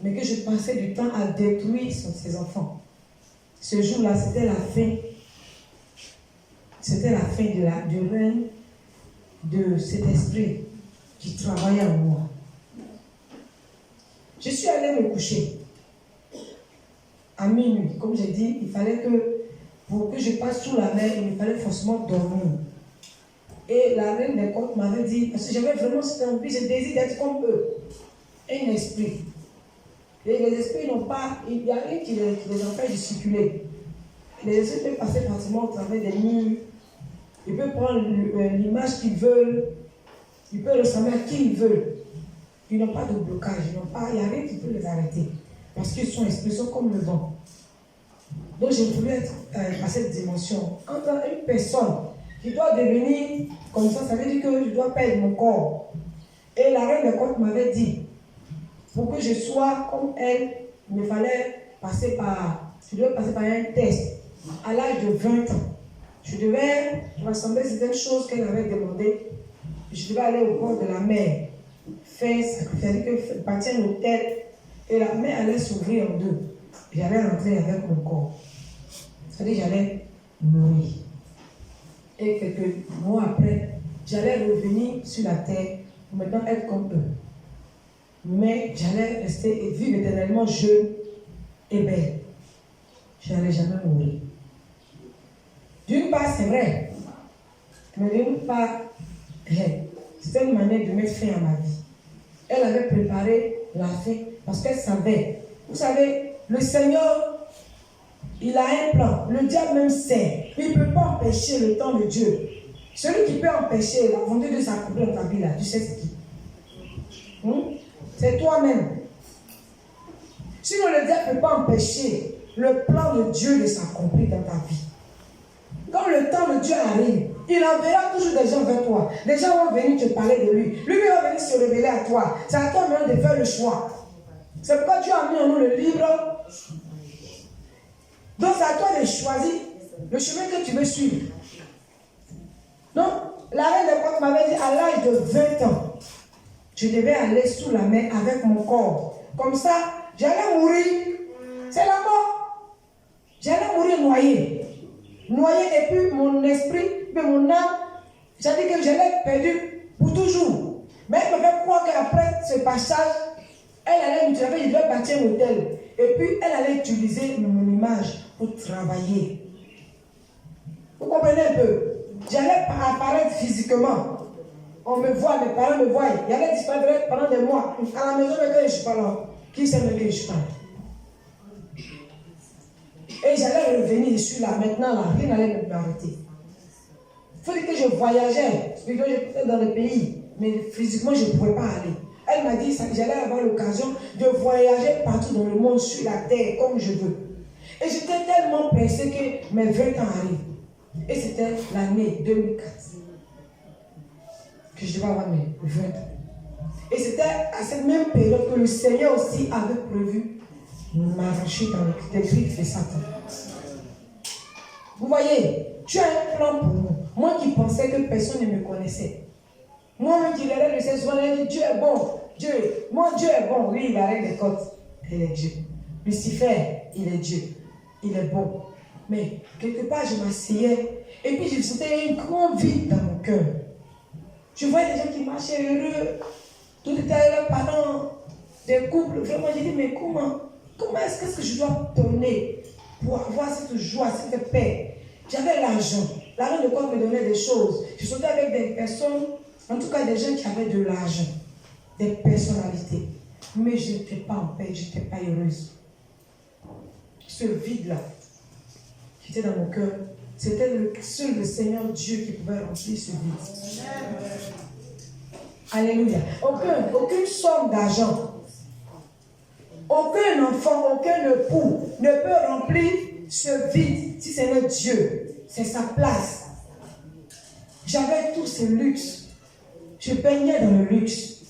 mais que je passais du temps à détruire ses enfants. Ce jour-là, c'était la fin. C'était la fin du règne de cet esprit qui travaillait en moi. Je suis allée me coucher à minuit. Comme j'ai dit, il fallait que, pour que je passe sous la mer, il me fallait forcément dormir. Et la reine des côtes m'avait dit, parce que j'avais vraiment cette envie, ce désir d'être comme eux, un esprit. Et les esprits n'ont pas, il y a rien qui les empêche de circuler. Les esprits peuvent passer facilement au travers des murs, ils peuvent prendre l'image qu'ils veulent, ils peuvent ressembler à qui ils veulent. Ils n'ont pas de blocage, il n'y a rien qui peut les arrêter. Parce qu'ils sont esprits, ils sont comme le vent. Donc j'ai voulu être à cette dimension. Entre une personne qui doit devenir comme ça veut dire que je dois perdre mon corps. Et la reine des côtes m'avait dit, pour que je sois comme elle, il me fallait passer par un test. À l'âge de 20 ans, je devais rassembler certaines choses qu'elle avait demandées. Je devais aller au bord de la mer, bâtir un hôtel, et la mer allait s'ouvrir en deux. J'allais rentrer avec mon corps. C'est-à-dire que j'allais mourir. Et quelques mois après, j'allais revenir sur la terre pour maintenant être comme eux. Mais j'allais rester et vivre éternellement jeune et belle. Je n'allais jamais mourir. D'une part, c'est vrai. Mais d'une part, c'était une manière de mettre fin à ma vie. Elle avait préparé la fin parce qu'elle savait. Vous savez, le Seigneur, il a un plan. Le diable même sait. Il ne peut pas empêcher le temps de Dieu. Celui qui peut empêcher la volonté de s'accomplir dans ta vie, là, tu sais c'est qui? C'est toi-même. Sinon, le diable ne peut pas empêcher le plan de Dieu de s'accomplir dans ta vie. Quand le temps de Dieu arrive, il enverra toujours des gens vers toi. Des gens vont venir te parler de lui. Lui va venir se révéler à toi. C'est à toi maintenant de faire le choix. C'est pourquoi Dieu a mis en nous le livre. Donc c'est à toi de choisir le chemin que tu veux suivre. Donc, la reine des côtes m'avait dit à l'âge de 20 ans, je devais aller sous la mer avec mon corps. Comme ça, j'allais mourir. C'est la mort. J'allais mourir noyé. Noyé et puis mon esprit, puis mon âme, c'est-à-dire que je l'ai perdu pour toujours. Mais elle me fait croire qu'après ce passage, elle allait m'utiliser, je devais bâtir un hôtel. Et puis elle allait utiliser mon image pour travailler. Vous comprenez un peu? J'allais apparaître physiquement. On me voit, mes parents me voient. J'allais disparaître pendant des mois. À la maison, mais que je ne suis pas là. Qui sait que je ne suis pas là? Et j'allais revenir, je suis là, maintenant, là, rien n'allait m'arrêter. Il faut dire que je voyageais, spirituellement, j'étais dans le pays, mais physiquement, je ne pouvais pas aller. Elle m'a dit que j'allais avoir l'occasion de voyager partout dans le monde, sur la terre, comme je veux. Et j'étais tellement pressée que mes 20 ans arrivent. Et c'était l'année 2004 que je devais avoir mes 20 ans. Et c'était à cette même période que le Seigneur aussi avait prévu m'arracher dans les griffes de Satan. Vous voyez, tu as un plan pour moi. Moi qui pensais que personne ne me connaissait. Moi qui l'ai laissé souvent, il dit Dieu est bon. Dieu est bon. Oui, il arrête les côtes. Il est Dieu. Lucifer, il est Dieu. Il est bon. Mais quelque part, je m'asseyais. Et puis, je sentais un grand vide dans mon cœur. Je voyais des gens qui marchaient heureux. Tout était là pendant des couples. Vraiment, j'ai dit, mais comment est-ce que je dois donner pour avoir cette joie, cette paix? J'avais l'argent. L'argent de quoi me donnait des choses. Je sortais avec des personnes, en tout cas des gens qui avaient de l'argent, des personnalités. Mais je n'étais pas en paix, je n'étais pas heureuse. Ce vide-là, qui était dans mon cœur, c'était seul le Seigneur Dieu qui pouvait remplir ce vide. Alléluia. Aucune somme d'argent, aucun enfant, aucun époux ne peut remplir ce vide si c'est le Dieu. C'est sa place. J'avais tout ce luxe. Je baignais dans le luxe.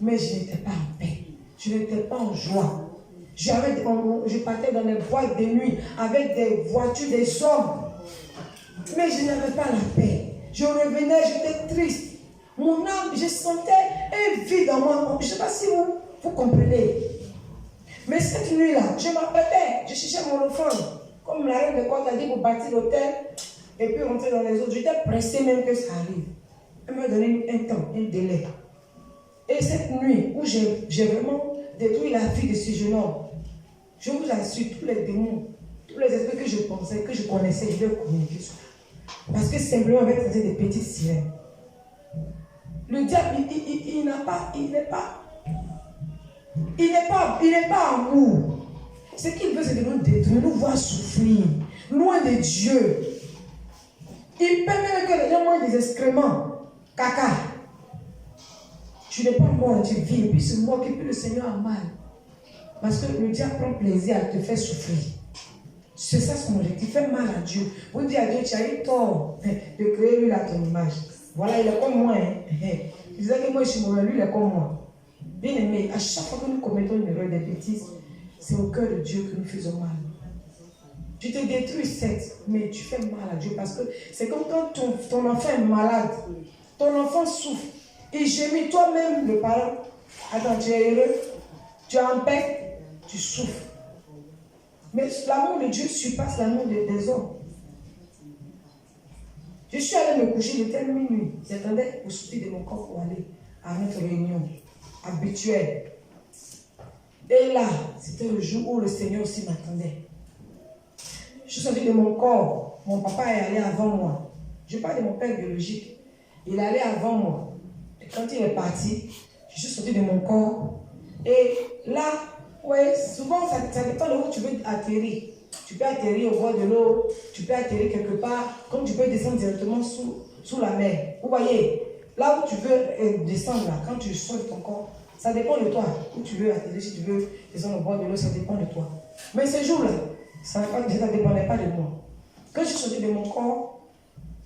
Mais je n'étais pas en paix. Je n'étais pas en joie. Je partais dans les boîtes de nuit avec des voitures, des hommes. Mais je n'avais pas la paix. Je revenais, j'étais triste. Mon âme, je sentais un vide en moi. Je ne sais pas si vous comprenez. Mais cette nuit-là, je m'appelais, je cherchais mon offrande. Comme la reine de Côte a dit pour bâtir l'hôtel et puis rentrer dans les autres. J'étais pressée même que ça arrive. Elle m'a donné un temps, un délai. Et cette nuit où j'ai vraiment détruit la vie de ce jeune homme, je vous assure, tous les démons, tous les esprits que je pensais, que je connaissais, je vais communiquer sur ça. Parce que simplement avec des petites sirènes. Le diable, il n'est pas amour. Ce qu'il veut, c'est de nous détruire, nous voir souffrir, loin de Dieu. Il permet que les gens mangent des excréments, caca. Tu n'es pas mort, tu vis, et puis se moque, et puis le Seigneur a mal. Parce que le diable prend plaisir à te faire souffrir. C'est ça son objectif, fait mal à Dieu. Vous dites à Dieu, tu as eu tort de créer lui à ton image. Voilà, il est comme moi. Je disais que moi je suis mauvais, lui il est comme moi. Bien aimé, à chaque fois que nous commettons une erreur, des bêtises, c'est au cœur de Dieu que nous faisons mal. Tu te détruis, certes, mais tu fais mal à Dieu parce que c'est comme quand ton enfant est malade, ton enfant souffre, il gémit, toi-même, le parent. Attends, tu es heureux, tu es en paix, tu souffres. Mais l'amour de Dieu surpasse l'amour des hommes. Je suis allée me coucher, il était minuit. J'attendais au sortir de mon corps pour aller à notre réunion habituelle. Et là, c'était le jour où le Seigneur aussi m'attendait. Je suis sortie de mon corps. Mon papa est allé avant moi. Je parle de mon père biologique. Il est allé avant moi. Et quand il est parti, je suis sortie de mon corps. Et là, ouais, souvent, ça dépend de où tu veux atterrir. Tu peux atterrir au bord de l'eau, tu peux atterrir quelque part, comme tu peux descendre directement sous la mer. Vous voyez, là où tu veux descendre, là, quand tu sors de ton corps, ça dépend de toi. Où tu veux atterrir, si tu veux descendre au bord de l'eau, ça dépend de toi. Mais ce jour-là, ça ne dépendait pas de moi. Quand je suis sortie de mon corps,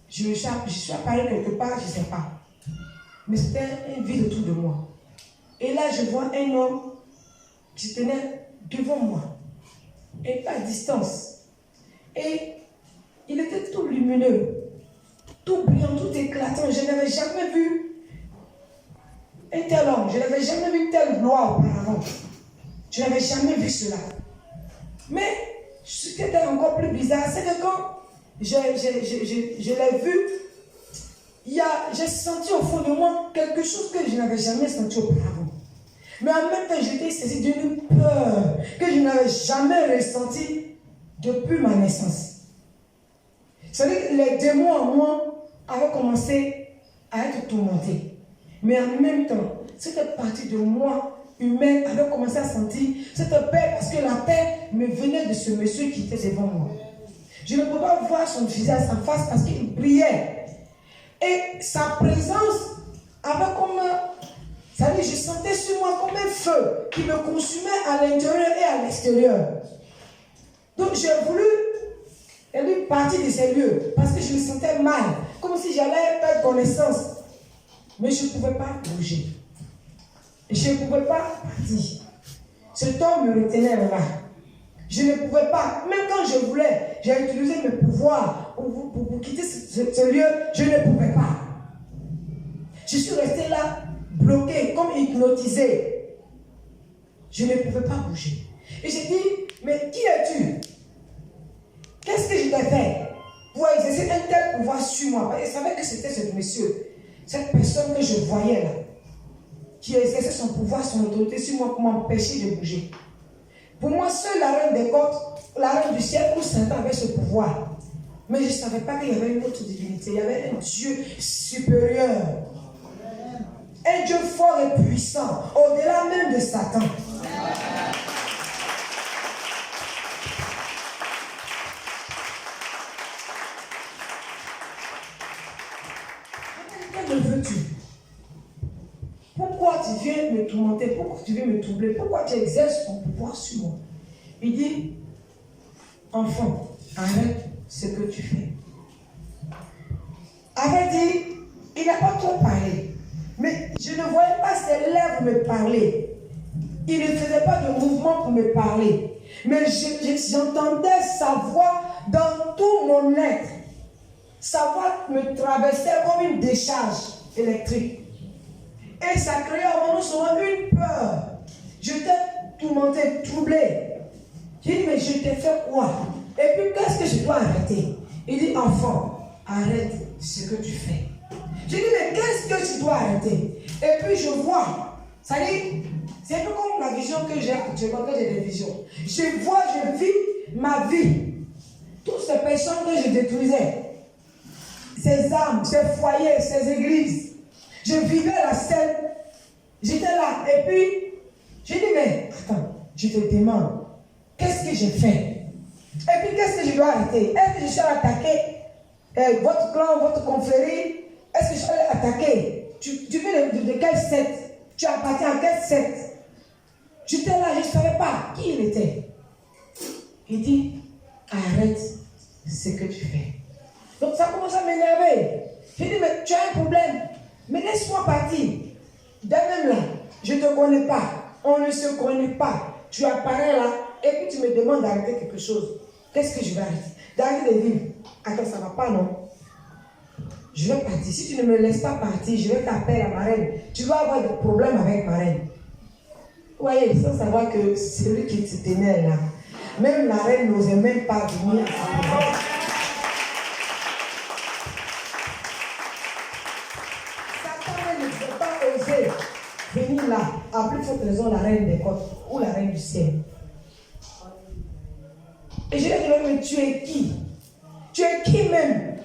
je suis apparu quelque part, je ne sais pas. Mais c'était un vide autour de moi. Et là, je vois un homme qui se tenait devant moi. Et à distance. Et il était tout lumineux, tout brillant, tout éclatant. Je n'avais jamais vu un tel homme. Je n'avais jamais vu telle gloire auparavant. Je n'avais jamais vu cela. Mais ce qui était encore plus bizarre, c'est que quand je l'ai vu, j'ai senti au fond de moi quelque chose que je n'avais jamais senti auparavant. Mais en même temps, j'étais saisie d'une peur que je n'avais jamais ressentie depuis ma naissance. C'est-à-dire que les démons en moi avaient commencé à être tourmentés. Mais en même temps, cette partie de moi humaine avait commencé à sentir cette peur parce que la peur me venait de ce monsieur qui était devant moi. Je ne pouvais pas voir son visage en face parce qu'il brillait. Et sa présence avait comme... Ça veut C'est-à-dire, je sentais sur moi comme un feu qui me consumait à l'intérieur et à l'extérieur. Donc, j'ai voulu partir de ces lieux parce que je me sentais mal, comme si j'allais perdre connaissance. Mais je ne pouvais pas bouger. Je ne pouvais pas partir. Cet homme me retenait là. Je ne pouvais pas. Même quand je voulais, j'ai utilisé mes pouvoirs pour quitter ce lieu, je ne pouvais pas. Je suis restée là, bloquée, comme hypnotisée. Je ne pouvais pas bouger. Et j'ai dit, mais qui es-tu? Qu'est-ce que je t'ai fait pour exercer un tel pouvoir sur moi? Je savais que c'était ce monsieur, cette personne que je voyais là, qui exerçait son pouvoir, son autorité sur moi pour m'empêcher de bouger. Pour moi, seule la reine des côtes, la reine du ciel, où Satan avait ce pouvoir. Mais je ne savais pas qu'il y avait une autre divinité. Il y avait un Dieu supérieur. Un Dieu fort et puissant, au-delà même de Satan. Que veux-tu? Pourquoi tu viens me tourmenter? Pourquoi tu viens me troubler? Pourquoi tu exerces ton pouvoir sur moi? Il dit, enfant, arrête ce que tu fais. Avait dit, il n'a pas trop parlé. Mais je ne voyais pas ses lèvres me parler. Il ne faisait pas de mouvement pour me parler. Mais j'entendais sa voix dans tout mon être. Sa voix me traversait comme une décharge électrique. Et ça créait en nous souvent une peur. J'étais tourmenté, troublé. J'ai dit, mais je t'ai fait quoi? Et puis, qu'est-ce que je dois arrêter? Il dit, enfant, arrête ce que tu fais. J'ai dit, mais qu'est-ce que tu dois arrêter? Et puis, je vois. Ça dit, c'est un peu comme la vision que j'ai actuellement, que j'ai des visions. Je vois, je vis ma vie. Toutes ces personnes que je détruisais, ces âmes, ces foyers, ces églises. Je vivais la scène. J'étais là. Et puis, j'ai dit, mais attends, je te demande, qu'est-ce que j'ai fait? Et puis, qu'est-ce que je dois arrêter? Est-ce que je suis allé attaquer votre clan, votre confrérie? Est-ce que je suis allé attaquer? Tu viens de quelle secte? Tu appartiens à quelle secte? J'étais là, je ne savais pas qui il était. Il dit, arrête ce que tu fais. Donc ça commence à m'énerver. J'ai dit, mais tu as un problème. Mais laisse-moi partir. Dès même là, je ne te connais pas. On ne se connaît pas. Tu apparais là et puis tu me demandes d'arrêter quelque chose. Qu'est-ce que je vais arrêter? D'arrêter de vivre. Attends, ça ne va pas, non? Je vais partir. Si tu ne me laisses pas partir, je vais t'appeler à ma reine. Tu vas avoir des problèmes avec ma reine. Vous voyez, sans savoir que celui qui te tenait là, même la reine n'osait même pas venir à sa présence. Venir là, à plus forte raison la reine des côtes ou la reine du ciel. Et je lui ai dit, mais tu es qui? Tu es qui même?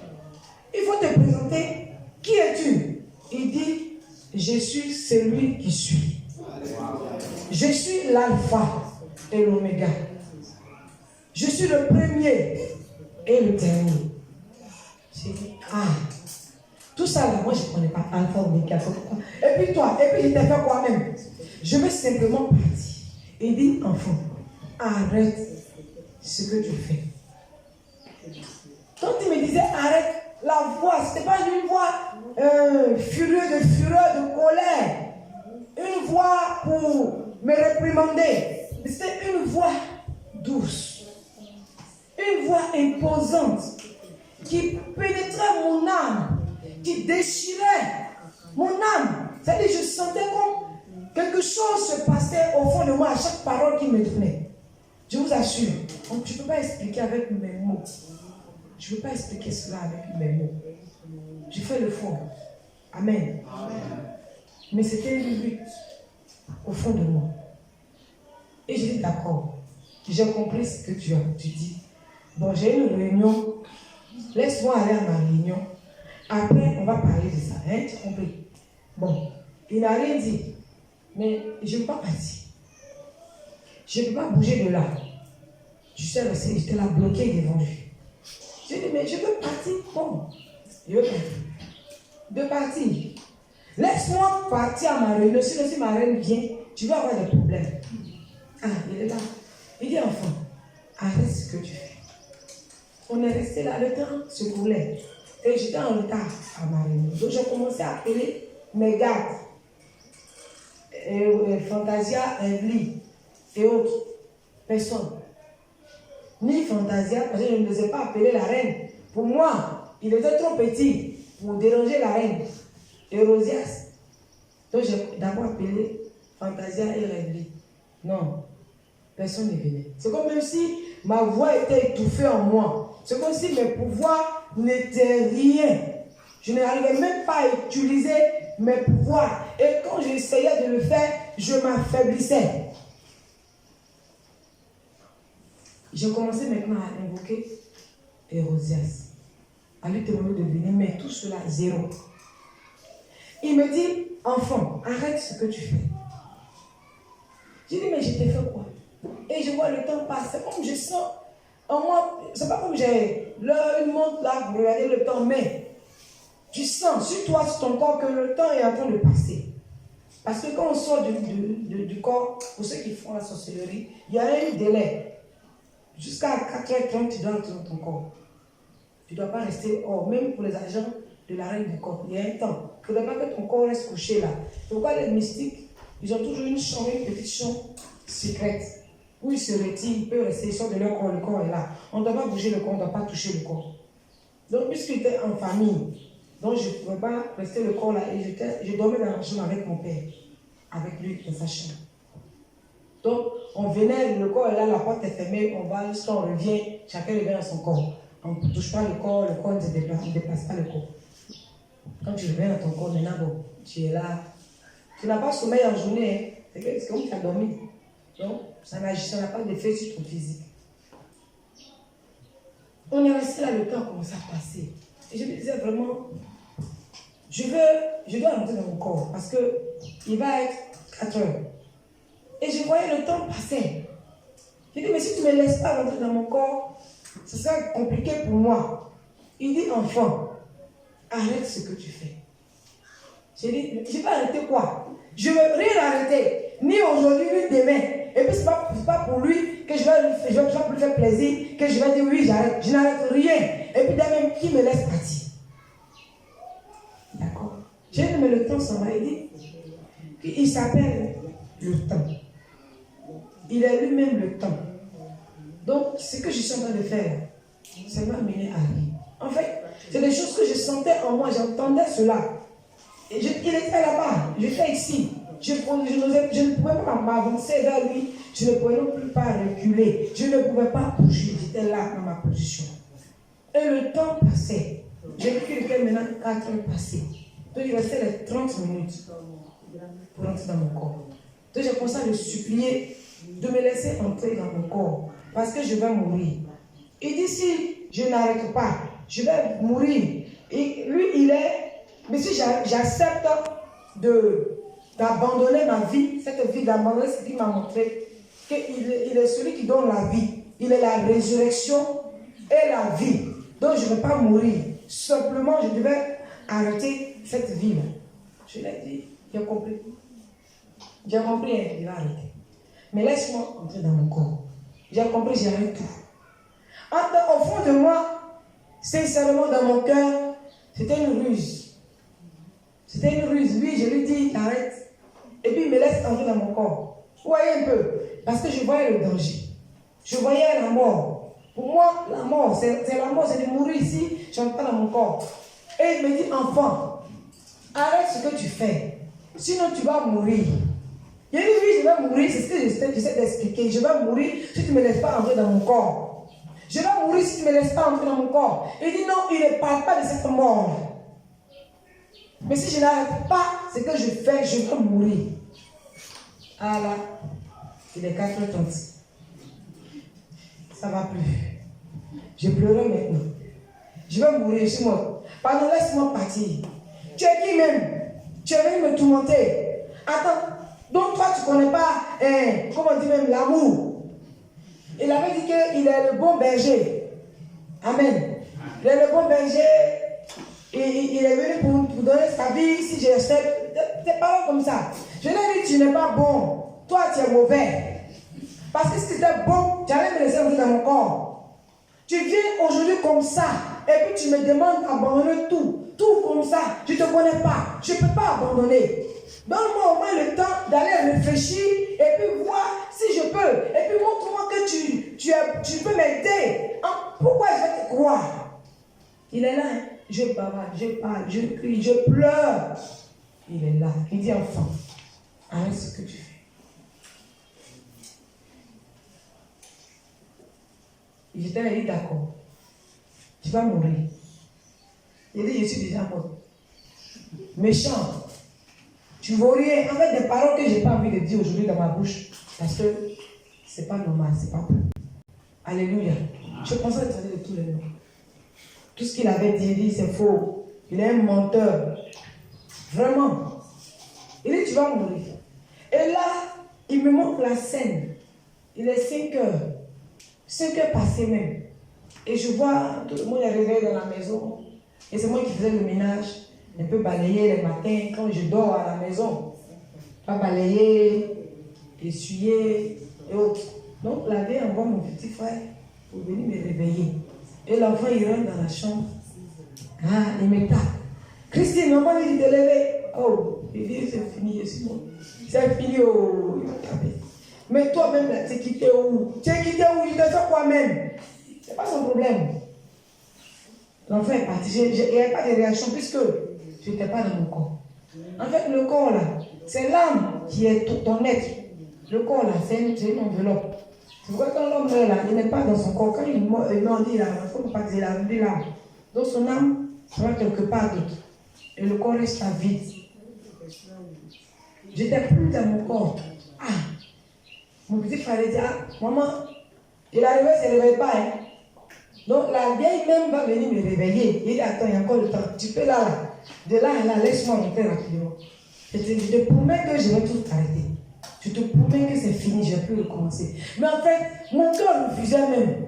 Il faut te présenter. Qui es-tu? Il dit, je suis celui qui suis. Je suis l'alpha et l'oméga. Je suis le premier et le dernier. J'ai dit, ah. Tout ça là, moi je ne connais pas alpha, oméga. Et puis toi, et puis il t'a fait quoi même? Je vais simplement partir. Il dit, enfant, arrête ce que tu fais. Quand il me disait arrête, la voix, ce n'était pas une voix furieuse, de fureur, de colère. Une voix pour me réprimander. Mais c'était une voix douce. Une voix imposante qui pénétrait mon âme, qui déchirait mon âme. C'est-à-dire, je sentais comme quelque chose se passait au fond de moi à chaque parole qu'il me donnait. Je vous assure, tu ne peux pas expliquer avec mes mots. Je ne peux pas expliquer cela avec mes mots. Je fais le fond. Amen. Amen. Mais c'était une lutte au fond de moi. Et j'ai dit d'accord. J'ai compris ce que tu dis. Bon, j'ai une réunion. Laisse-moi aller à ma réunion. Après, on va parler de ça. Hein? Tu as compris? Bon, il n'a rien dit. Mais je ne peux pas partir. Je ne peux pas bouger de là. Je suis restée, j'étais là bloquée devant lui. J'ai dit, mais je veux partir. Bon, je veux partir. De partir. Laisse-moi partir à ma réunion. Sinon, si ma reine vient, tu vas avoir des problèmes. Ah, il est là. Il dit, enfant, arrête ce que tu fais. On est resté là, le temps se roulait. Et j'étais en retard à ma réunion. Donc, j'ai commencé à appeler mes gardes. Fantasia, Evely et autres. Personne. Ni Fantasia, parce que je ne les ai pas appelés la reine. Pour moi, il était trop petit pour déranger la reine. Et Rosias. Donc j'ai d'abord appelé Fantasia et Evely. Non, personne ne venait. C'est comme même si ma voix était étouffée en moi. C'est comme si mes pouvoirs n'étaient rien. Je n'arrivais même pas à utiliser mes pouvoirs. Et quand j'essayais de le faire, je m'affaiblissais. J'ai commencé maintenant à invoquer Hérodias, à lui demander de venir, mais tout cela, zéro. Il me dit, enfant, arrête ce que tu fais. J'ai dit, mais je t'ai fait quoi? Et je vois le temps passer, comme je sens en moi, c'est pas comme j'ai une montre là, vous regardez le temps, mais tu sens sur toi, sur ton corps, que le temps est en train de passer. Parce que quand on sort du corps, pour ceux qui font la sorcellerie, il y a un délai. Jusqu'à 4h30, tu dois rentrer dans ton corps. Tu ne dois pas rester hors, même pour les agents de la reine du corps. Il y a un temps. Il ne faudrait pas que ton corps reste couché là. Pourquoi les mystiques, ils ont toujours une chambre, une petite chambre secrète, où ils se retirent, ils peuvent rester, ils sortent de leur corps, le corps est là. On ne doit pas bouger le corps, on ne doit pas toucher le corps. Donc, puisqu'il était en famille, donc je ne pouvais pas rester le corps là, et je dormais dans la chambre avec mon père, avec lui dans sa chambre. Donc, on venait, le corps est là, la porte est fermée, on va, jusqu'à on revient, chacun revient dans son corps. On ne touche pas le corps ne se déplace, on ne déplace pas le corps. Quand tu reviens dans ton corps, maintenant, bon, tu es là. Tu n'as pas sommeil en journée, hein. C'est comme si tu as dormi. Donc, ça n'a pas d'effet sur ton physique. On est resté là, le temps a commencé à passer. Et je me disais vraiment, je dois rentrer dans mon corps parce qu'il va être 4 heures. Et je voyais le temps passer. Je dis, mais si tu ne me laisses pas rentrer dans mon corps, ce sera compliqué pour moi. Il dit, enfant, arrête ce que tu fais. J'ai dit, je vais arrêter quoi? Je ne veux rien arrêter, ni aujourd'hui, ni demain. Et puis, ce n'est pas pour lui que je vais lui faire plaisir, que je vais dire, oui, j'arrête. Je n'arrête rien. Et puis, même, qui me laisse partir? D'accord. J'ai dit, mais le temps s'en va. Il dit, il s'appelle le temps. Il est lui-même le temps. Donc, ce que je suis en train de faire, ça m'a mené à rien. En fait, c'est des choses que je sentais en moi, j'entendais cela. Et il était là-bas, j'étais ici. Je ne pouvais pas m'avancer vers lui, je ne pouvais non plus pas reculer, je ne pouvais pas bouger, j'étais là dans ma position. Et le temps passait. J'ai vu qu'il était maintenant 4 heures passées. Donc, il restait les 30 minutes pour entrer dans mon corps. Donc, j'ai commencé à le supplier de me laisser entrer dans mon corps parce que je vais mourir. Il dit, si je n'arrête pas, je vais mourir. Et lui, il est, mais si j'accepte d'abandonner ma vie, cette vie d'abandonner ce qu'il m'a montré, qu'il est celui qui donne la vie. Il est la résurrection et la vie. Donc je ne vais pas mourir. Simplement, je devais arrêter cette vie-là. Je l'ai dit, j'ai compris. J'ai compris, hein, il va arrêter. Mais laisse-moi entrer dans mon corps. J'ai compris, j'arrête tout. Au fond de moi, sincèrement dans mon cœur, c'était une ruse. C'était une ruse. Lui, je lui dis, arrête. Et puis il me laisse entrer dans mon corps. Vous voyez un peu? Parce que je voyais le danger. Je voyais la mort. Pour moi, la mort, c'est la mort, c'est de mourir ici, j'entre dans mon corps. Et il me dit, enfant, arrête ce que tu fais. Sinon tu vas mourir. Il dit, oui, je vais mourir, c'est ce que j'essaie d'expliquer. Je vais mourir si tu ne me laisses pas entrer dans mon corps. Je vais mourir si tu ne me laisses pas entrer dans mon corps. Il dit, non, il ne parle pas de cette mort. Mais si je n'arrête pas ce que je fais, je vais mourir. Ah là, il est 4h30. Ça ne va plus. Je pleurais maintenant. Je vais mourir, je suis mort. Pardon, laisse-moi partir. Tu es qui même? Tu es venu me tourmenter. Attends, donc toi tu ne connais pas, comment on dit même, l'amour. Il avait dit qu'il est le bon berger. Amen. Il est le bon berger. il est venu pour donner sa vie. Si j'accepte, tes paroles comme ça. Je lui ai dit, tu n'es pas bon. Toi, tu es mauvais. Parce que si tu étais bon, tu allais me laisser entrer dans mon corps. Tu viens aujourd'hui comme ça. Et puis tu me demandes d'abandonner tout. Tout comme ça. Je ne te connais pas. Je ne peux pas abandonner. Donne-moi au moins le temps d'aller réfléchir et puis voir si je peux. Et puis montre-moi que tu peux m'aider. Pourquoi je vais te croire? Il est là. Je bavarde, je parle, je crie, je pleure. Il est là. Il dit enfant, arrête ce que tu fais. J'étais dit d'accord. Tu vas mourir. Il dit je suis déjà mort. Méchant. Tu ne vaux rien. En fait, des paroles que je n'ai pas envie de dire aujourd'hui dans ma bouche. Parce que ce n'est pas normal, ce n'est pas bon. Alléluia. Je pensais à de tous les noms. Tout ce qu'il avait dit, il dit c'est faux. Il est un menteur. Vraiment. Il dit tu vas mourir. Et là, il me montre la scène. Il est 5 heures. 5 heures passées même. Et je vois tout le monde est réveillé dans la maison. Et c'est moi qui faisais le ménage. Un peu balayer les matins quand je dors à la maison. Pas balayer, essuyer et autres. Donc, la veille, envoie mon petit frère pour venir me réveiller. Et l'enfant, il rentre dans la chambre. Ah, il me tape. Christine, maman, il dit de lever. Oh, il dit, c'est fini, je suis bon. C'est fini, oh, il m'a tapé. Mais toi-même, tu es quitté où? Tu es quitté où? Il te fait quoi même? C'est pas son problème. L'enfant est parti. Il n'y avait pas de réaction puisque je n'étais pas dans mon corps. En fait, le corps là, c'est l'âme qui est ton être. Le corps là, c'est une enveloppe. C'est pourquoi quand l'homme meurt là, il n'est pas dans son corps. Quand il dit là, il ne faut pas dire là, il dit là. Donc son âme sera quelque part d'autre. Et le corps reste vide. J'étais plus dans mon corps. Ah, mon petit frère dit, ah, maman, il est arrivé, il ne se réveille pas. Hein. Donc la vieille même va venir me réveiller. Il dit, attends, il y a encore le temps. Tu peux là. De là à là, laisse-moi rentrer rapidement. Je te promets que je vais tout arrêter. Je te promets que c'est fini, je ne vais plus recommencer. Mais en fait, mon cœur refusait même.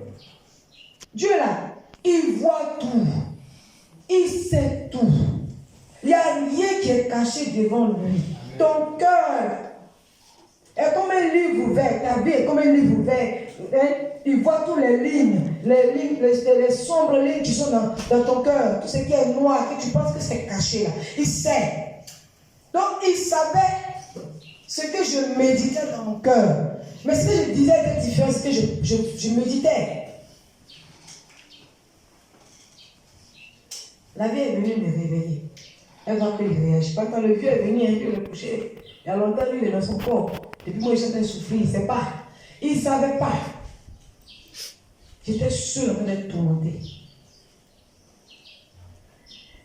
Dieu là, il voit tout. Il sait tout. Il n'y a rien qui est caché devant lui. Ton cœur est comme un livre ouvert. Ta vie est comme un livre ouvert. Hein? Il voit toutes les lignes, les sombres lignes qui sont dans ton cœur. Tout ce qui est noir, que tu penses que c'est caché là. Il sait. Donc il savait ce que je méditais dans mon cœur. Mais ce que je disais était différent, ce que je méditais. La vie est venue me réveiller. Elle voit qu'il ne réagit pas. Quand le vieux est venu, il le coucher. Il y a longtemps, lui, il est dans son corps. Depuis moi, j'étais souffrir. Il ne sait pas. Il ne savait pas. J'étais seule en train d'être tourmentée.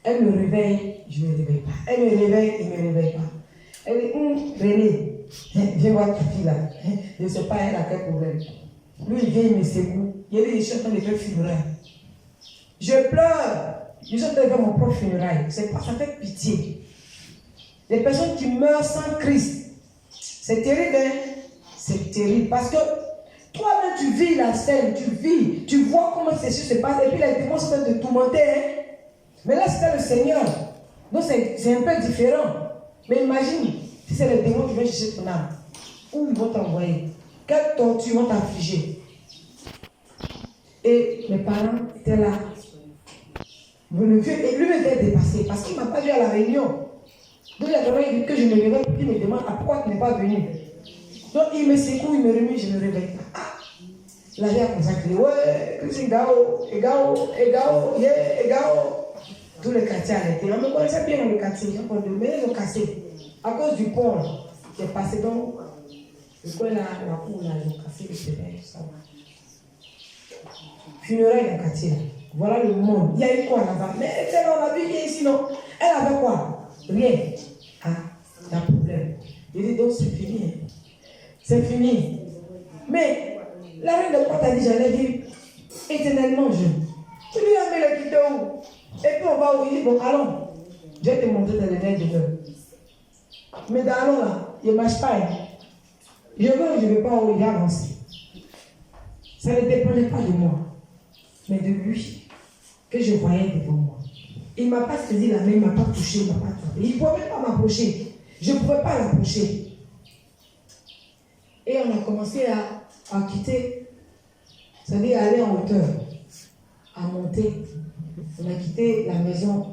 Elle me réveille, je ne me réveille pas. Elle me réveille, il ne me réveille pas. Elle dit, René, viens voir ta fille là. Je ne sais pas, elle a quel problème. Lui, il vient, il me secoue. Il dit, je suis en train de faire funérailles. Je pleure. Je suis en train de faire mon propre funérailles. Ça fait pitié. Les personnes qui meurent sans Christ, c'est terrible, hein? C'est terrible. Parce que toi-même, tu vis la scène, tu vois comment ces choses se passent. Et puis les démons sont en train de te tourmenter, hein? Mais là, c'était le Seigneur. Donc, c'est un peu différent. Mais imagine, si c'est les démons qui viennent chercher ton âme, où ils vont t'envoyer? Quelle torture vont t'affliger? Et mes parents étaient là. Le vieux, et lui était dépassé parce qu'il ne m'a pas vu à la réunion. Donc, il a demandé que je me réveille, puis il me demande pourquoi tu n'es pas venu. Donc, il me secoue, il me remet, je me réveille. Ah! La vie a consacré. Ouais, Christine Gao, yeah, Egao. Tous les quartiers arrêtés. On me connaissait bien dans le quartier. Mais ils ont cassé. À cause du pont qui est passé dans le coin là, la cour là, ils ont cassé le terrain, tout ça. Funérailles dans le quartier. Voilà le monde. Il y a eu quoi là-bas? Mais elle était là, on a vu ici, non? Elle avait quoi? Rien. Ah, il y a un problème. Il dit donc c'est fini. Hein. C'est fini. Mais la reine de Porte a dit, j'allais vivre éternellement jeune. Tu lui as mis le quitter où? Et puis on va où? Il dit, bon, allons. Je vais te montrer dans les nez de l'heure. Mais dans allons là, il ne marche pas. Hein. Je veux ou je ne veux pas, où il avance. Ça ne dépendait pas de moi, mais de lui que je voyais devant moi. Il ne m'a pas saisi la main, il ne m'a pas touché, il ne m'a pas touché. Il ne pouvait même pas m'approcher. Je ne pouvais pas l'approcher. Et on a commencé à quitter, c'est-à-dire aller en hauteur, à monter. On a quitté la maison,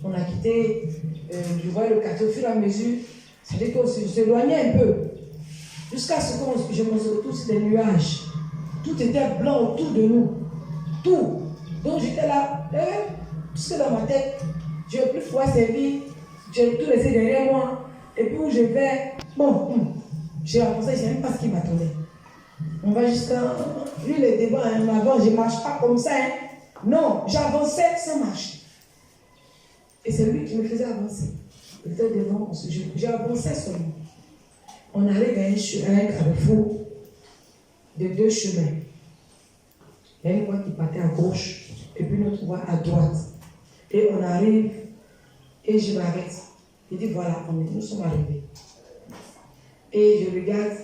on a quitté, je vois le quartier au fur et à mesure, c'est-à-dire qu'on s'éloignait un peu, jusqu'à ce que je me retrouve sur des nuages. Tout était blanc autour de nous, tout. Donc j'étais là, tout ce que dans ma tête, je ne vais plus pouvoir servir, j'ai tout laissé derrière moi, et puis où je vais, j'ai avancé, je ne sais même pas ce qui m'attendait. On va jusqu'à, lui les débats en avant, je ne marche pas comme ça, Non, j'avançais sans marcher. Et c'est lui qui me faisait avancer. Il était devant, j'avançais seulement. On arrive à un carrefour de 2 chemins. Il y a une voie qui partait à gauche et puis une autre voie à droite. Et on arrive et je m'arrête. Il dit voilà, nous sommes arrivés. Et je regarde.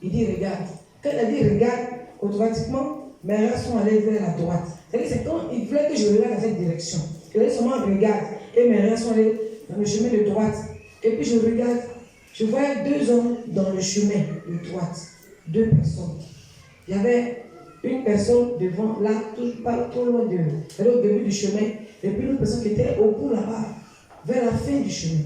Il dit regarde. Quand il a dit regarde, automatiquement, mes regards sont allés vers la droite. C'est quand il voulait que je regarde dans cette direction. Il a dit seulement regarde. Et mes regards sont allés dans le chemin de droite. Et puis je regarde. Je voyais 2 hommes dans le chemin de droite. 2 personnes. Il y avait une personne devant, là, pas trop loin de nous. Elle est au début du chemin. Et puis une personne qui était au bout là-bas, vers la fin du chemin.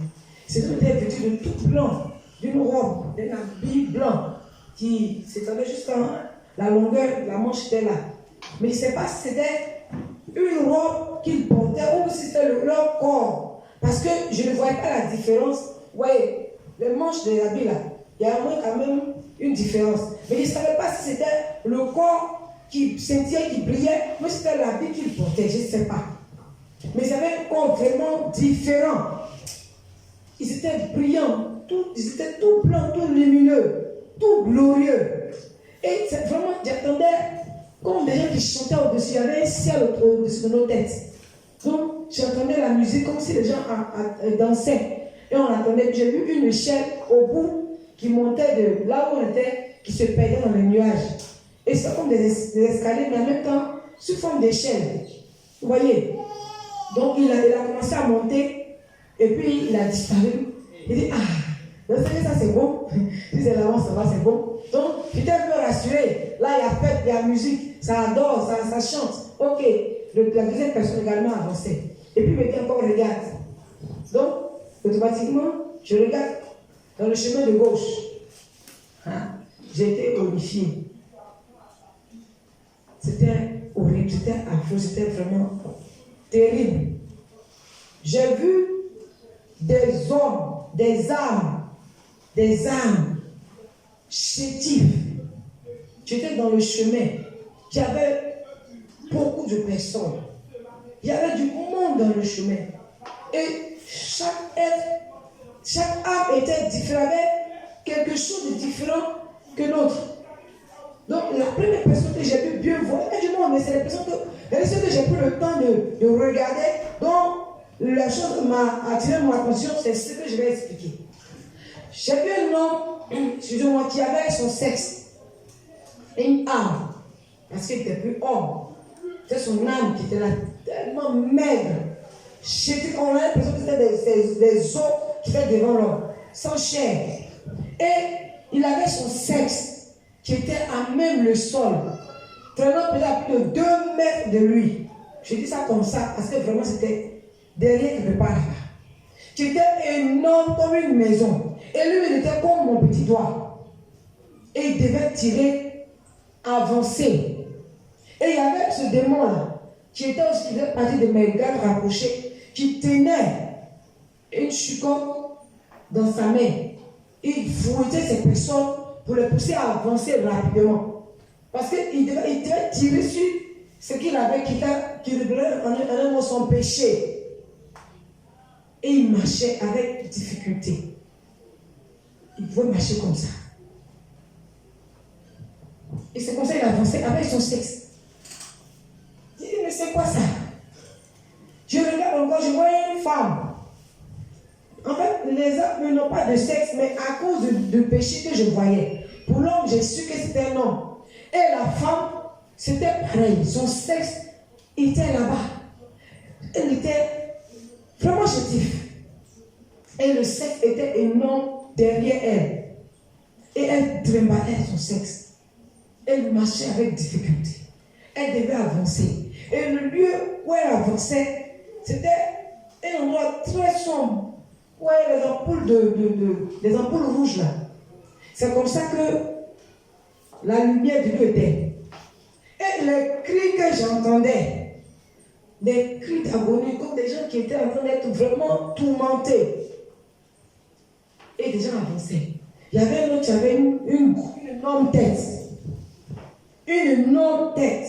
Cet homme était vêtu de tout blanc, d'une robe, d'un habit blanc, qui s'étendait jusqu'à la longueur, la manche était là. Mais je ne sais pas si c'était une robe qu'ils portaient ou si c'était leur corps. Parce que je ne voyais pas la différence. Vous voyez, les manches de l'habit là, il y a quand même une différence. Mais je ne savais pas si c'était le corps qui scintillait, qui brillait, mais si c'était l'habit qu'ils portaient, je ne sais pas. Mais ils avaient un corps vraiment différent. Ils étaient brillants, ils étaient tout blancs, tout lumineux, tout glorieux. Et c'est vraiment, j'attendais comme des gens qui chantaient au-dessus. Il y avait un ciel au-dessus de nos têtes. Donc, j'entendais la musique comme si les gens dansaient. Et on attendait. J'ai vu une échelle au bout qui montait de là où on était, qui se perdait dans les nuages. Et c'est comme des escaliers, mais en même temps, sous forme d'échelle. Vous voyez? Donc, il a commencé à monter. Et puis, il a disparu. Il dit, donc ça c'est bon. Si c'est l'avance, ça va, c'est bon. Donc, j'étais un peu rassuré. Là, il y a fête, il y a musique, ça adore, ça chante. Ok. La deuxième personne également avançait. Et puis, il me dit encore, regarde. Donc, automatiquement, je regarde dans le chemin de gauche. J'ai été horrifié. C'était horrible, c'était affreux, c'était vraiment terrible. J'ai vu des hommes, des âmes chétives. J'étais dans le chemin. Il y avait beaucoup de personnes. Il y avait du monde dans le chemin. Et chaque âme était différente, avait quelque chose de différent que l'autre. Donc la première personne que j'ai pu bien voir, et du monde, mais c'est les personnes que j'ai pris le temps de regarder, donc la chose qui m'a attiré mon attention, c'est ce que je vais expliquer. J'ai vu un homme, excusez-moi, qui avait son sexe, une âme, parce qu'il n'était plus homme. C'était son âme qui était là, tellement maigre. On a l'impression que c'était des os qui étaient devant l'homme, sans chair. Et il avait son sexe qui était à même le sol, traînant peut-être à plus de 2 mètres de lui. Je dis ça comme ça parce que vraiment c'était derrière quelque part là-bas. Qui était énorme comme une maison. Et lui, il était comme mon petit doigt. Et il devait tirer, avancer. Et il y avait ce démon-là, qui était aussi, qui faisait partie de mes gardes rapprochés, qui tenait une chicotte dans sa main. Il fouettait ces personnes pour les pousser à avancer rapidement. Parce qu'il devait tirer sur ce qu'il avait, qui révélait en un mot son péché. Et il marchait avec difficulté. Il pouvait marcher comme ça. Et c'est comme ça qu'il avançait avec son sexe. Je dis, mais c'est quoi ça? Je regarde encore, je vois une femme. En fait, les hommes n'ont pas de sexe, mais à cause du péché que je voyais. Pour l'homme, j'ai su que c'était un homme. Et la femme, c'était pareil. Son sexe était là-bas. Elle était pensif. Et le sexe était énorme derrière elle. Et elle trimballait son sexe. Elle marchait avec difficulté. Elle devait avancer. Et le lieu où elle avançait, c'était un endroit très sombre. Où il y a les ampoules, les ampoules rouges là. C'est comme ça que la lumière du lieu était. Et les cris que j'entendais, des cris d'agonie, comme des gens qui étaient en train d'être vraiment tourmentés. Et des gens avançaient. Il y avait un autre qui avait une énorme tête. Une énorme tête.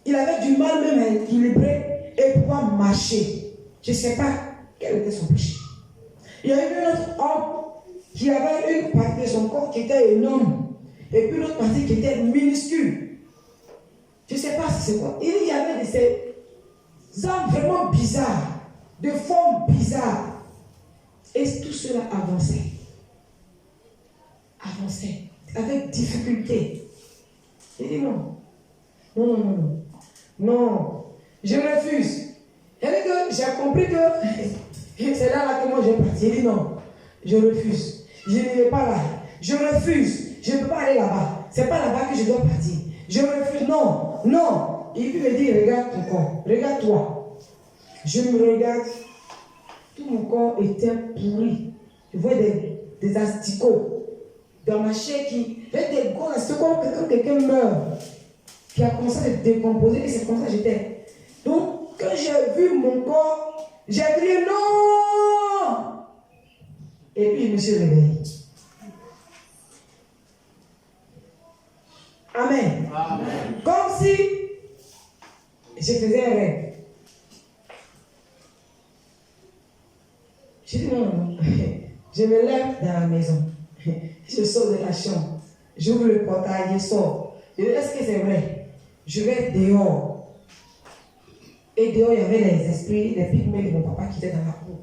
Il avait du mal même à équilibrer et pouvoir marcher. Je ne sais pas quel était son péché. Il y avait un autre homme qui avait une partie de son corps qui était énorme. Et puis l'autre partie qui était minuscule. Je ne sais pas si c'est quoi. Il y avait ces hommes vraiment bizarres, de formes bizarres. Et tout cela avançait. Avançait. Avec difficulté. Il dit non. Non, non, non, non. Non. Je refuse. J'ai compris que c'est là que moi j'ai parti. Il dit non. Je refuse. Je ne vais pas là. Je refuse. Je ne peux pas aller là-bas. C'est pas là-bas que je dois partir. Je refuse. Non. Non. Il me dit regarde ton corps. Regarde-toi. Je me regarde. Tout mon corps était pourri. Je vois des asticots dans ma chair qui. Des gros asticots comme quelqu'un meurt. Qui a commencé à se décomposer. Et c'est comme ça que j'étais. Donc, quand j'ai vu mon corps, j'ai crié non. Et puis je me suis réveillé. Amen. Amen. Comme si je faisais un rêve. J'ai dit non, non. Je me lève dans la maison. Je sors de la chambre. J'ouvre le portail, je sors. Je dis, est-ce que c'est vrai? Je vais dehors. Et dehors, il y avait les esprits, les pygmées de mon papa qui étaient dans la cour.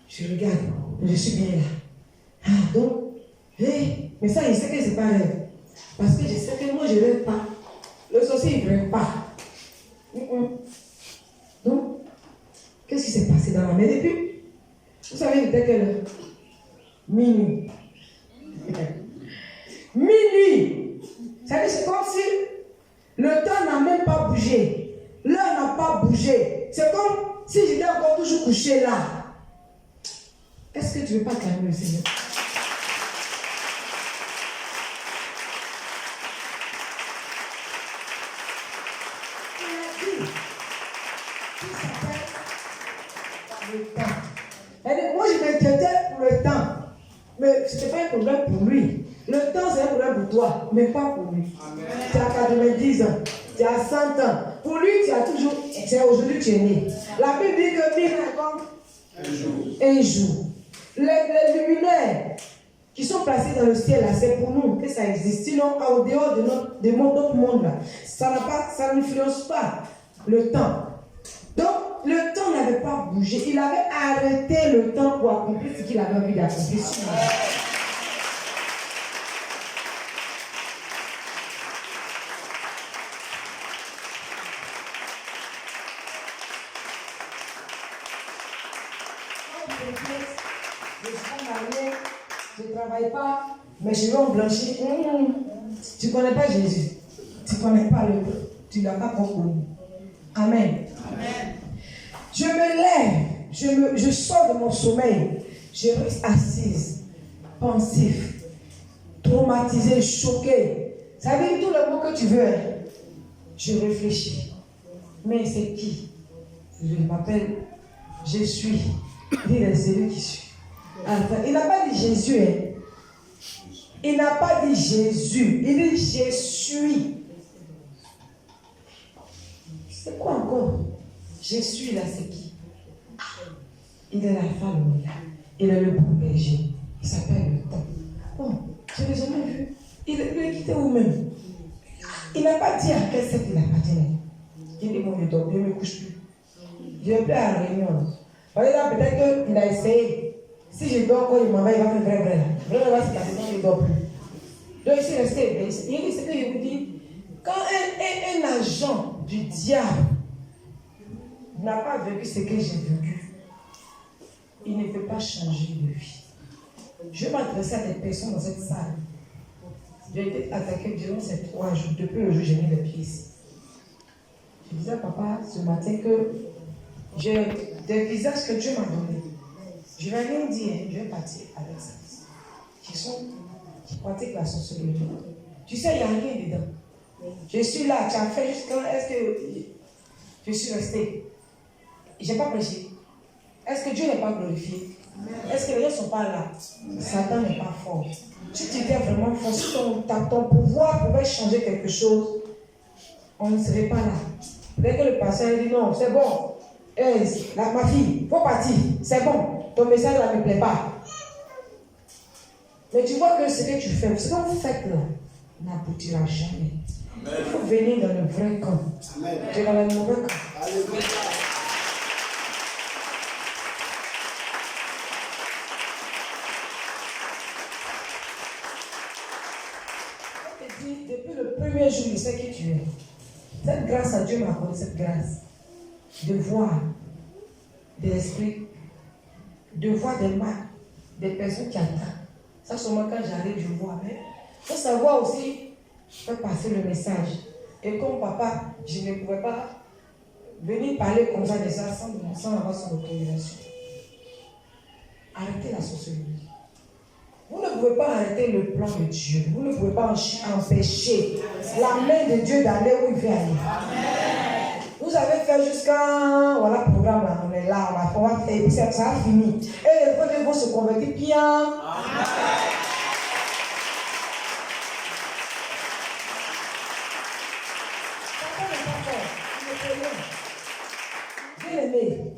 Je regarde, je suis bien là. Ah, donc, mais ça, il sait que c'est pas rêve. Parce que je sais que moi, je ne rêve pas. Le sorcier, il ne rêve pas. Donc, qu'est-ce qui s'est passé dans la maison? Et puis, vous savez, il était quelle heure? Minuit. Minuit. C'est comme si le temps n'a même pas bougé. L'heure n'a pas bougé. C'est comme si j'étais encore toujours couché là. Est-ce que tu ne veux pas clamer le Seigneur? Il a dit, tout s'appelle le temps. Elle dit, moi je m'inquiétais pour le temps. Mais ce n'était pas un problème pour lui. Le temps c'est un problème pour toi, mais pas pour lui. Amen. Tu as 90 ans, tu as 100 ans. Pour lui, tu as toujours, c'est aujourd'hui que tu es né. La Bible dit que 1000 ans comme un jour. Les luminaires qui sont placés dans le ciel, là, c'est pour nous que ça existe. Sinon, au dehors de notre monde, là, ça n'influence pas le temps. Donc, le temps n'avait pas bougé. Il avait arrêté le temps pour accomplir ce qu'il avait envie d'accomplir. Je ne travaille pas, mais je vais en blanchir. Tu ne connais pas Jésus. Tu ne connais pas le peuple. Tu ne l'as pas compris. Amen. Amen. Je me lève. Je sors de mon sommeil. Je reste assise, pensif, traumatisée, choquée. Ça veut dire tout le mot que tu veux. Je réfléchis. Mais c'est qui? Je m'appelle. Je suis. Il est celui qui suis. Enfin, il n'a pas dit Jésus. Il n'a pas dit Jésus. Il dit je suis. C'est quoi encore? Je suis là, c'est qui? Il est l'alpha, l'oméga. Il est le bon berger. Il s'appelle le temps. Bon, je ne l'ai jamais vu. Il est quitté où-même. Il n'a pas dit à quel secte il appartenait. Il dit bon, je dors, je ne me couche plus. Je ne vais plus à la réunion. Par exemple, peut-être qu'il a essayé. Si je dors quand il m'en va, il va faire vrai. Vrai va se casser quand je ne dors plus. Donc ici, restez. Il dit ce que je vous dis. Quand un agent du diable n'a pas vécu ce que j'ai vécu, il ne peut pas changer de vie. Je vais m'adresser à des personnes dans cette salle. J'ai été attaquée durant ces 3 jours, depuis le jour où j'ai mis les pieds ici. Je disais à papa ce matin que j'ai des visages que Dieu m'a donnés. Je vais rien dire, je vais partir avec ça. Qui pratiquent la sorcellerie. Tu sais, il n'y a rien dedans. Je suis là, tu as fait jusqu'à. Est-ce que je suis resté? Je n'ai pas prêché. Est-ce que Dieu n'est pas glorifié? Est-ce que les gens ne sont pas là? Satan n'est pas fort. Si tu étais vraiment fort, si ton pouvoir pouvait changer quelque chose, on ne serait pas là. Dès que le pasteur dit non, c'est bon. Ma fille, il faut partir. C'est bon. Ton message là ne me plaît pas. Mais tu vois que ce que tu fais, ce que vous faites là, n'aboutira jamais. Amen. Il faut venir dans le vrai camp. Tu es dans le mauvais camp. Alléluia. Je te dis, depuis le premier jour, je sais qui tu es. Cette grâce à Dieu m'a accordé cette grâce de voir de l'esprit, de voir des marques, des personnes qui attendent. Ça, seulement quand j'arrive, je vois. Mais il faut savoir aussi faire passer le message. Et comme papa, je ne pouvais pas venir parler comme ça déjà sans avoir son autorisation. Arrêtez la sorcellerie. Vous ne pouvez pas arrêter le plan de Dieu. Vous ne pouvez pas empêcher la main de Dieu d'aller où il veut aller. Amen. Vous avez fait jusqu'à voilà programme là, on est là, on va faire, et puis ça a fini. Et les fois vont se convertir bien. Amen. Bien aimé,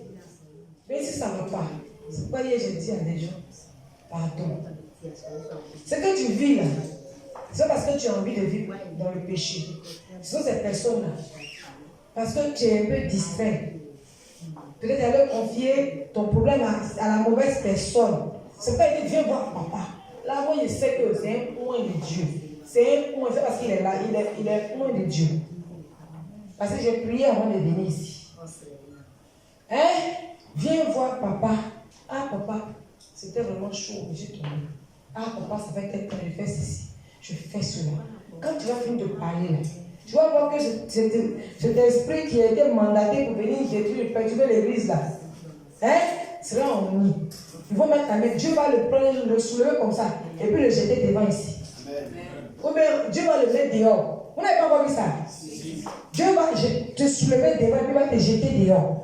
mais si ça ne va pas, c'est pourquoi hier j'ai dit à des gens, pardon. Ce que tu vis là, c'est parce que tu as envie de vivre dans le péché. Ce sont ces personnes-là. Parce que tu es un peu distrait. Peut-être tu allais confier ton problème à la mauvaise personne. C'est pas qu'il dit, viens voir papa. Là, moi, je sais que c'est un point de Dieu. C'est un point, c'est parce qu'il est là, il est point de Dieu. Parce que j'ai prié avant de venir ici. Hein? Viens voir papa. Ah, papa, c'était vraiment chaud, j'ai tombé. Ah, papa, ça fait quelques temps, je fais ceci, je fais cela. Quand tu vas finir de parler là, tu vas voir que cet esprit qui a été mandaté pour venir perturber l'église là, hein, sera en nous. Ils vont mettre ta main, Dieu va le prendre, le soulever comme ça, et puis le jeter devant ici. Ou bien Dieu va le mettre dehors. Vous n'avez pas encore vu ça? Dieu va te soulever devant, et puis va te jeter dehors.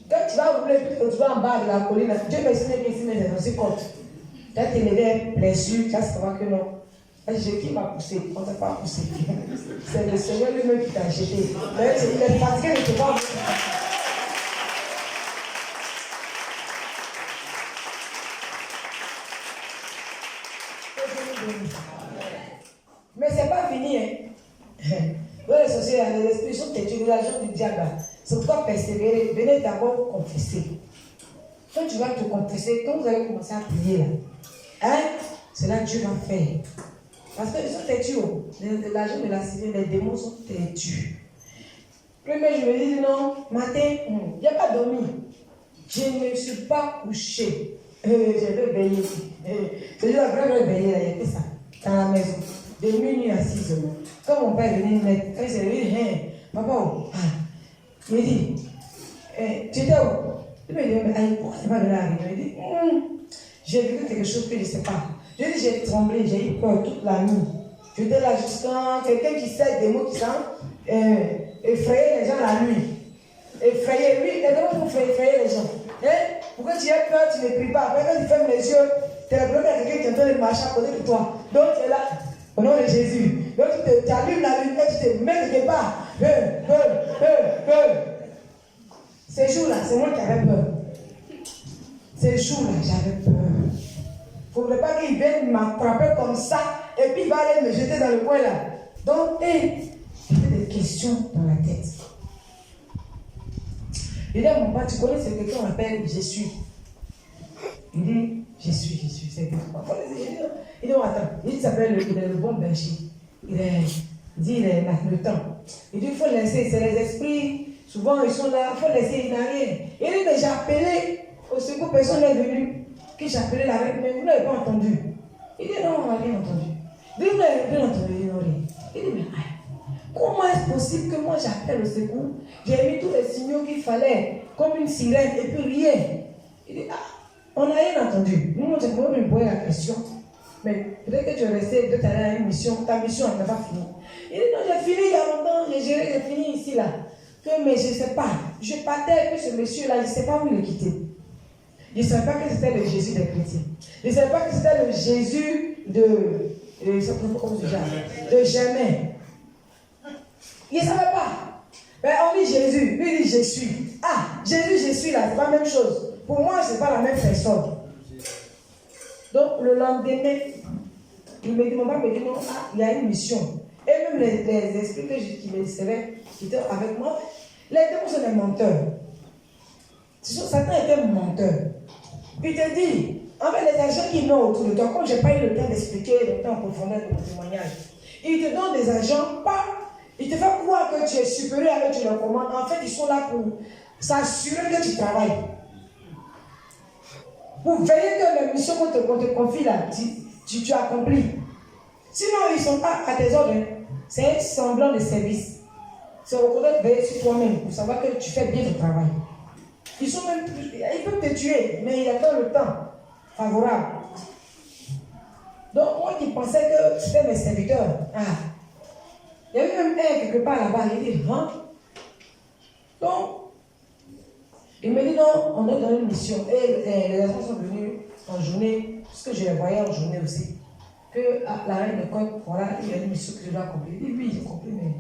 Quand tu vas ouvrir, tu vas en bas de la colline, Dieu va essayer ici, mais dans ses comptes. Tu as tes lèvres blessures, tu vas savoir que non. Qui m'a poussé? On ne t'a pas poussé. C'est le Seigneur lui-même qui t'a jeté. Il est fatigué, il ne peut pas. Mais ce n'est pas fini. Hein? Les sorciers, les esprits sont têtus, l'agent du diable. C'est pourquoi persévérer. Venez d'abord confesser. Quand tu vas te confesser, quand vous allez commencer à prier là, hein, c'est là que Dieu va faire. Parce qu'ils sont têtus. L'agent de la cité, les démons sont têtus. Premier, je me dis non, matin, il n'y a pas dormi. Je ne me suis pas couché. Je vais veiller. Je dis la vraie veiller là, il y a que ça. Dans la maison. De minuit à 6 heures. Quand mon père est venu mettre, quand il s'est dit, papa, il me dit, tu étais où? Il me dit, pourquoi tu n'es pas venu à la réunion? Il dit, j'ai vécu quelque chose que je ne sais pas. Je dis, j'ai tremblé, j'ai eu peur toute la nuit. J'étais là jusqu'à quelqu'un qui sait des mots qui sont effrayer les gens la nuit. Effrayer, oui, les démons pour effrayer les gens. Hein? Pourquoi tu as peur, tu ne pries pas. Après, quand tu fermes les yeux, tu es le premier à quelqu'un qui est en train de marcher à côté de toi. Donc, tu es là, au nom de Jésus. Donc, tu allumes la lumière, tu te mets quelque part. Ces jours-là, c'est moi qui avais peur. Ces jours-là, j'avais peur. Il ne faudrait pas qu'il vienne m'attraper comme ça et puis il va aller me jeter dans le coin là. Donc, j'avais des questions dans la tête. Il dit à mon père, tu connais ce que qu'on appelle je suis. Il dit, je suis. C'est quoi? Il dit, attends. Il s'appelle le bon berger. Il dit, il est le temps. Il dit, il faut laisser. C'est les esprits Souvent, ils sont là, il faut laisser, il n'a rien. Il dit, mais j'ai appelé au secours, personne n'est venu. Que j'ai appelé la reine, mais vous n'avez pas entendu. Il dit, non, on n'a rien entendu. Il dit, vous n'avez rien entendu, il dit, non. Il dit, mais comment est-ce possible que moi j'appelle au secours? J'ai mis tous les signaux qu'il fallait, comme une sirène, et puis rien. Il dit, on n'a rien entendu. Nous, j'ai quand même posé la question. Mais peut-être que tu es resté, peut-être aller à une mission, ta mission n'est pas finie. Il dit, non, j'ai fini il y a longtemps, j'ai fini ici, là. Mais je ne sais pas. Je partais, que ce monsieur-là, je ne sais pas où il est quitté. Je ne savais pas que c'était le Jésus des chrétiens. Je ne savais pas que c'était le Jésus de jamais. Il ne savait pas. Mais on dit Jésus, lui il dit je suis. Jésus, je suis là, c'est pas la même chose. Pour moi, ce n'est pas la même personne. Donc, le lendemain, il me dit, mon père me dit, non, il y a une mission. Et même les esprits qui me servaient, qui étaient avec moi, les démons sont des menteurs. Satan était un menteur. Il te dit, en fait, les agents qui n'ont autour de toi, comme je n'ai pas eu le temps d'expliquer le temps en profondeur de mon témoignage, ils te donnent des agents, ils te font croire que tu es supérieur à eux, tu leur commandes. En fait, ils sont là pour s'assurer que tu travailles. Pour veiller que la mission qu'on te confie là, tu accomplis. Sinon, ils ne sont pas à tes ordres. C'est un semblant de service. C'est au contraire de veiller sur toi-même pour savoir que tu fais bien ton travail. Ils peuvent te tuer, mais il y a pas le temps favorable. Donc, moi qui pensais que c'était mes serviteurs, il y avait même un quelque part là-bas, il dit, Donc, il me dit, non, on est dans une mission. Et les enfants sont venus en journée, puisque je les voyais en journée aussi. Que la reine de Côte, voilà, il y a une mission que je dois accomplir. Il dit, oui, j'ai compris, mais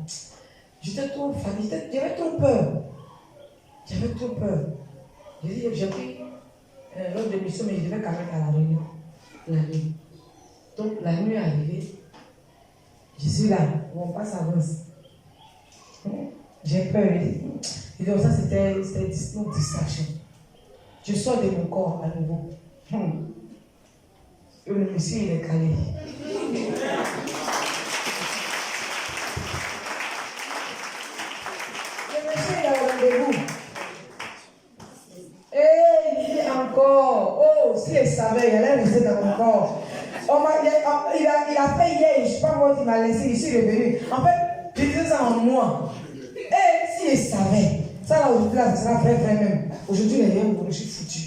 j'étais trop fatigué, j'avais trop peur. J'avais trop peur. J'ai pris l'ordre de mission, mais je devais quand même à la réunion la nuit. Donc la nuit est arrivée, je suis là, mon pas s'avance. J'ai peur. Et donc ça c'était une distraction. Je sors de mon corps à nouveau. Et le monsieur il est calé. Le monsieur il a rendez-vous. Et il dit encore, s'il savait, il allait rester dans mon corps. Il a fait hier, je ne sais pas moi qui m'a laissé, je suis revenu. En fait, je disais ça en moi. Et s'il savait, ça là aujourd'hui, là, ça sera vrai même. Aujourd'hui, les liens, je suis foutu.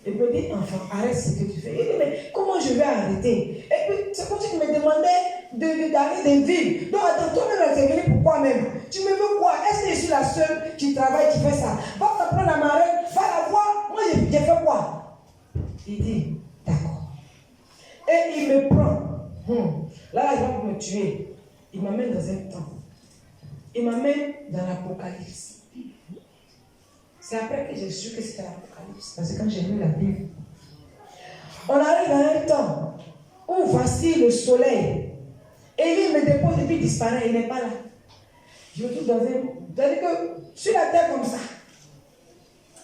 Et puis il dit, enfant, arrête ce que tu fais. Il dit, mais comment je vais arrêter? Et puis c'est comme si tu me demandais d'aller de vivre. Donc attends, toi-même, tu es venu pourquoi même? Tu me veux quoi? Est-ce que je suis la seule qui travaille, qui fait ça? Va t'apprendre à ma reine, va la voir. Moi, j'ai fait quoi? Il dit, d'accord. Et il me prend. Là, il va pour me tuer. Il m'amène dans un temps. Il m'amène dans l'Apocalypse. C'est après que j'ai su que c'était l'Apocalypse. Parce que quand j'ai lu la Bible, on arrive à un temps où voici le soleil. Et il me dépose et puis il disparaît. Il n'est pas là. Je me trouve dans un... C'est-à-dire que sur la terre comme ça,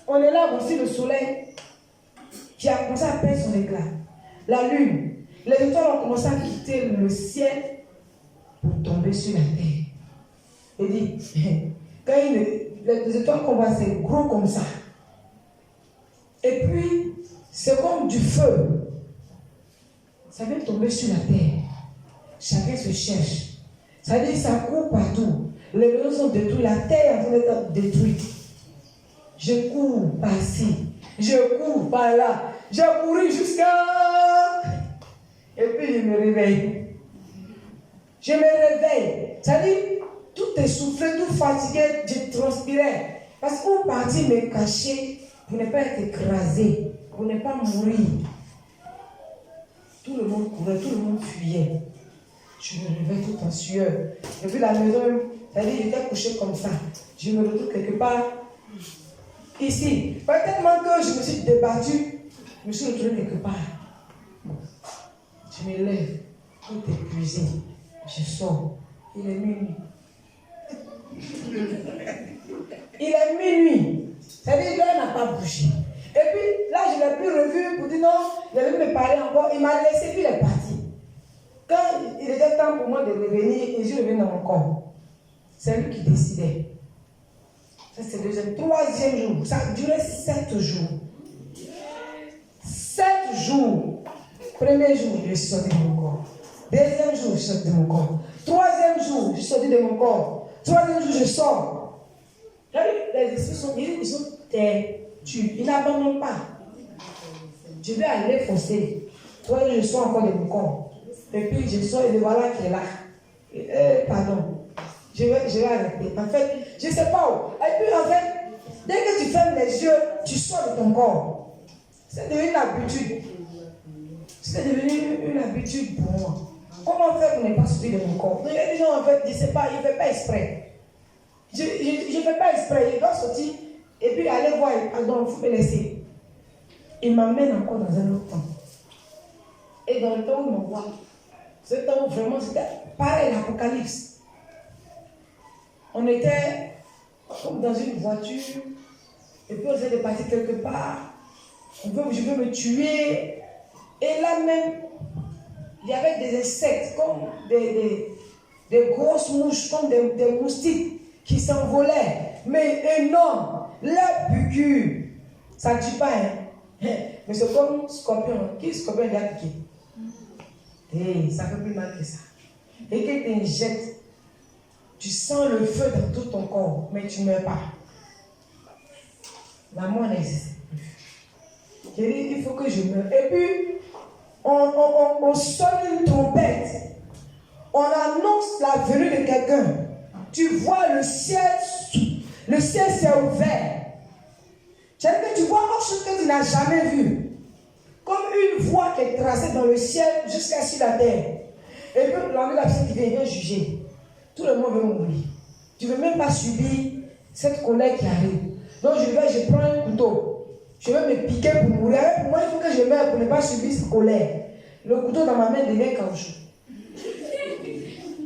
on est là, voici le soleil qui a commencé à perdre son éclat. La lune, les étoiles ont commencé à quitter le ciel pour tomber sur la terre. Il dit, quand les étoiles qu'on voit, c'est gros comme ça. Et puis, c'est comme du feu. Ça vient tomber sur la terre. Chacun se cherche. Ça veut dire que ça court partout. Les maisons sont détruites. La terre est en train d'être détruite. Je cours par-ci. Je cours par-là. J'ai couru jusqu'à... Et puis, je me réveille. Je me réveille. Ça veut dire, tout essoufflé, tout fatigué, je transpirais. Parce qu'on partit me cacher pour ne pas être écrasé, pour ne pas mourir. Tout le monde courait, tout le monde fuyait. Je me réveille tout en sueur. Et puis la maison, c'est-à-dire j'étais couché comme ça. Je me retrouve quelque part ici. Tellement que je me suis débattu, je me suis retrouvé quelque part. Je me lève, tout épuisé. Je sors. Il est minuit. Il est minuit. C'est-à-dire que l'heure n'a pas bougé. Et puis là, je l'ai plus revu pour dire non, il allait me parler encore. Il m'a laissé, puis il est parti. Quand il était temps pour moi de revenir, et je revenais dans mon corps. C'est lui qui décidait. Ça, c'est le deuxième. Troisième jour. Ça a duré 7 jours. 7 jours. Premier jour, je suis sorti de mon corps. Deuxième jour, je suis sorti de mon corps. Troisième jour, je suis sorti de mon corps. Troisième jour, je sors. Les esprits sont têtus. Ils n'abandonnent pas. Je vais aller foncer. Troisième jour, je sors encore de mon corps. Et puis, je sors et le voilà qui est là. Pardon. Je vais arrêter. En fait, je ne sais pas où. Et puis, en fait, dès que tu fermes les yeux, tu sors de ton corps. C'est devenu une habitude. C'est devenu une habitude pour moi. Comment faire pour ne pas sortir de mon corps? Il y a des gens, en fait, je ne sais pas, ils ne font pas exprès. Je ne fais pas exprès. Il doit sortir et puis aller voir. Pardon, il faut me laisser. Il m'amène encore dans un autre temps. Et dans le temps où il m'envoie, ce temps où vraiment c'était pareil, l'Apocalypse. On était comme dans une voiture, et puis on essayait de partir quelque part. Je veux me tuer. Et là même, il y avait des insectes, comme des grosses mouches, comme des moustiques qui s'envolaient, mais énormes. La piqûre, ça ne tue pas, hein? Mais c'est comme scorpion. Qui scorpion il a piqué? Et ça fait plus mal que ça. Et qu'il t'injecte, tu sens le feu dans tout ton corps, mais tu ne meurs pas. La mort n'existe plus. J'ai dit, il faut que je meure. Et puis, on sonne une trompette. On annonce la venue de quelqu'un. Tu vois le ciel s'est ouvert. C'est-à-dire que tu vois autre chose que tu n'as jamais vu. Comme une voie qui est tracée dans le ciel jusqu'à sur la terre. Et puis, l'ennemi de la personne qui vient juger. Tout le monde veut mourir. Tu ne veux même pas subir cette colère qui arrive. Donc je prends un couteau. Je vais me piquer pour mourir. Pour moi, il faut que je meure pour ne pas subir cette colère. Le couteau dans ma main devient caoutchouc.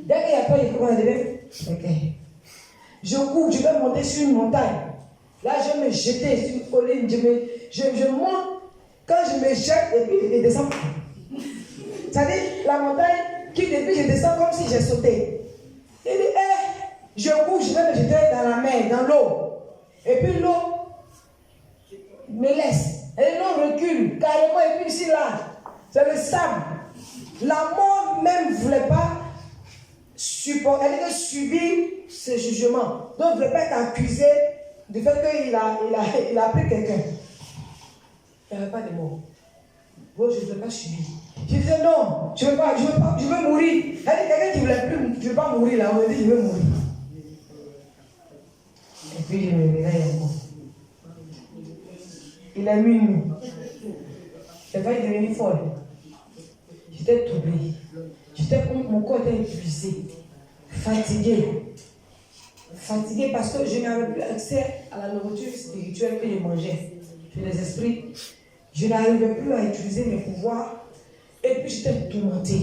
Dès qu'il n'y a pas de couteau, ok. Je cours, je vais monter sur une montagne. Là, je vais me jeter sur une colline. Je monte. Quand je me jette, et puis je descends. C'est-à-dire, la montagne qui depuis je descends comme si j'ai sauté. Il dit, je cours, je vais me jeter dans la mer, dans l'eau. Et puis l'eau me laisse. Et l'eau recule carrément. Et puis ici, là, c'est le sable. La mort même ne voulait pas supporter, elle devait subir ce jugement. Donc, il ne voulait pas être accusé du fait qu'il a pris quelqu'un. Il n'y avait pas de mort. Bon, je ne voulais pas subir. Je disais non, je veux mourir. Elle dit quelqu'un qui ne voulait plus, je ne veux pas mourir là, on me dit je veux mourir. Et puis je me réveille encore. Il a minuit. J'ai failli devenir folle. J'étais troublée. Mon corps était épuisé, fatigué. Fatigué parce que je n'avais plus accès à la nourriture spirituelle que je mangeais. Puis les esprits, je n'arrivais plus à utiliser mes pouvoirs. Et puis j'étais tourmentée,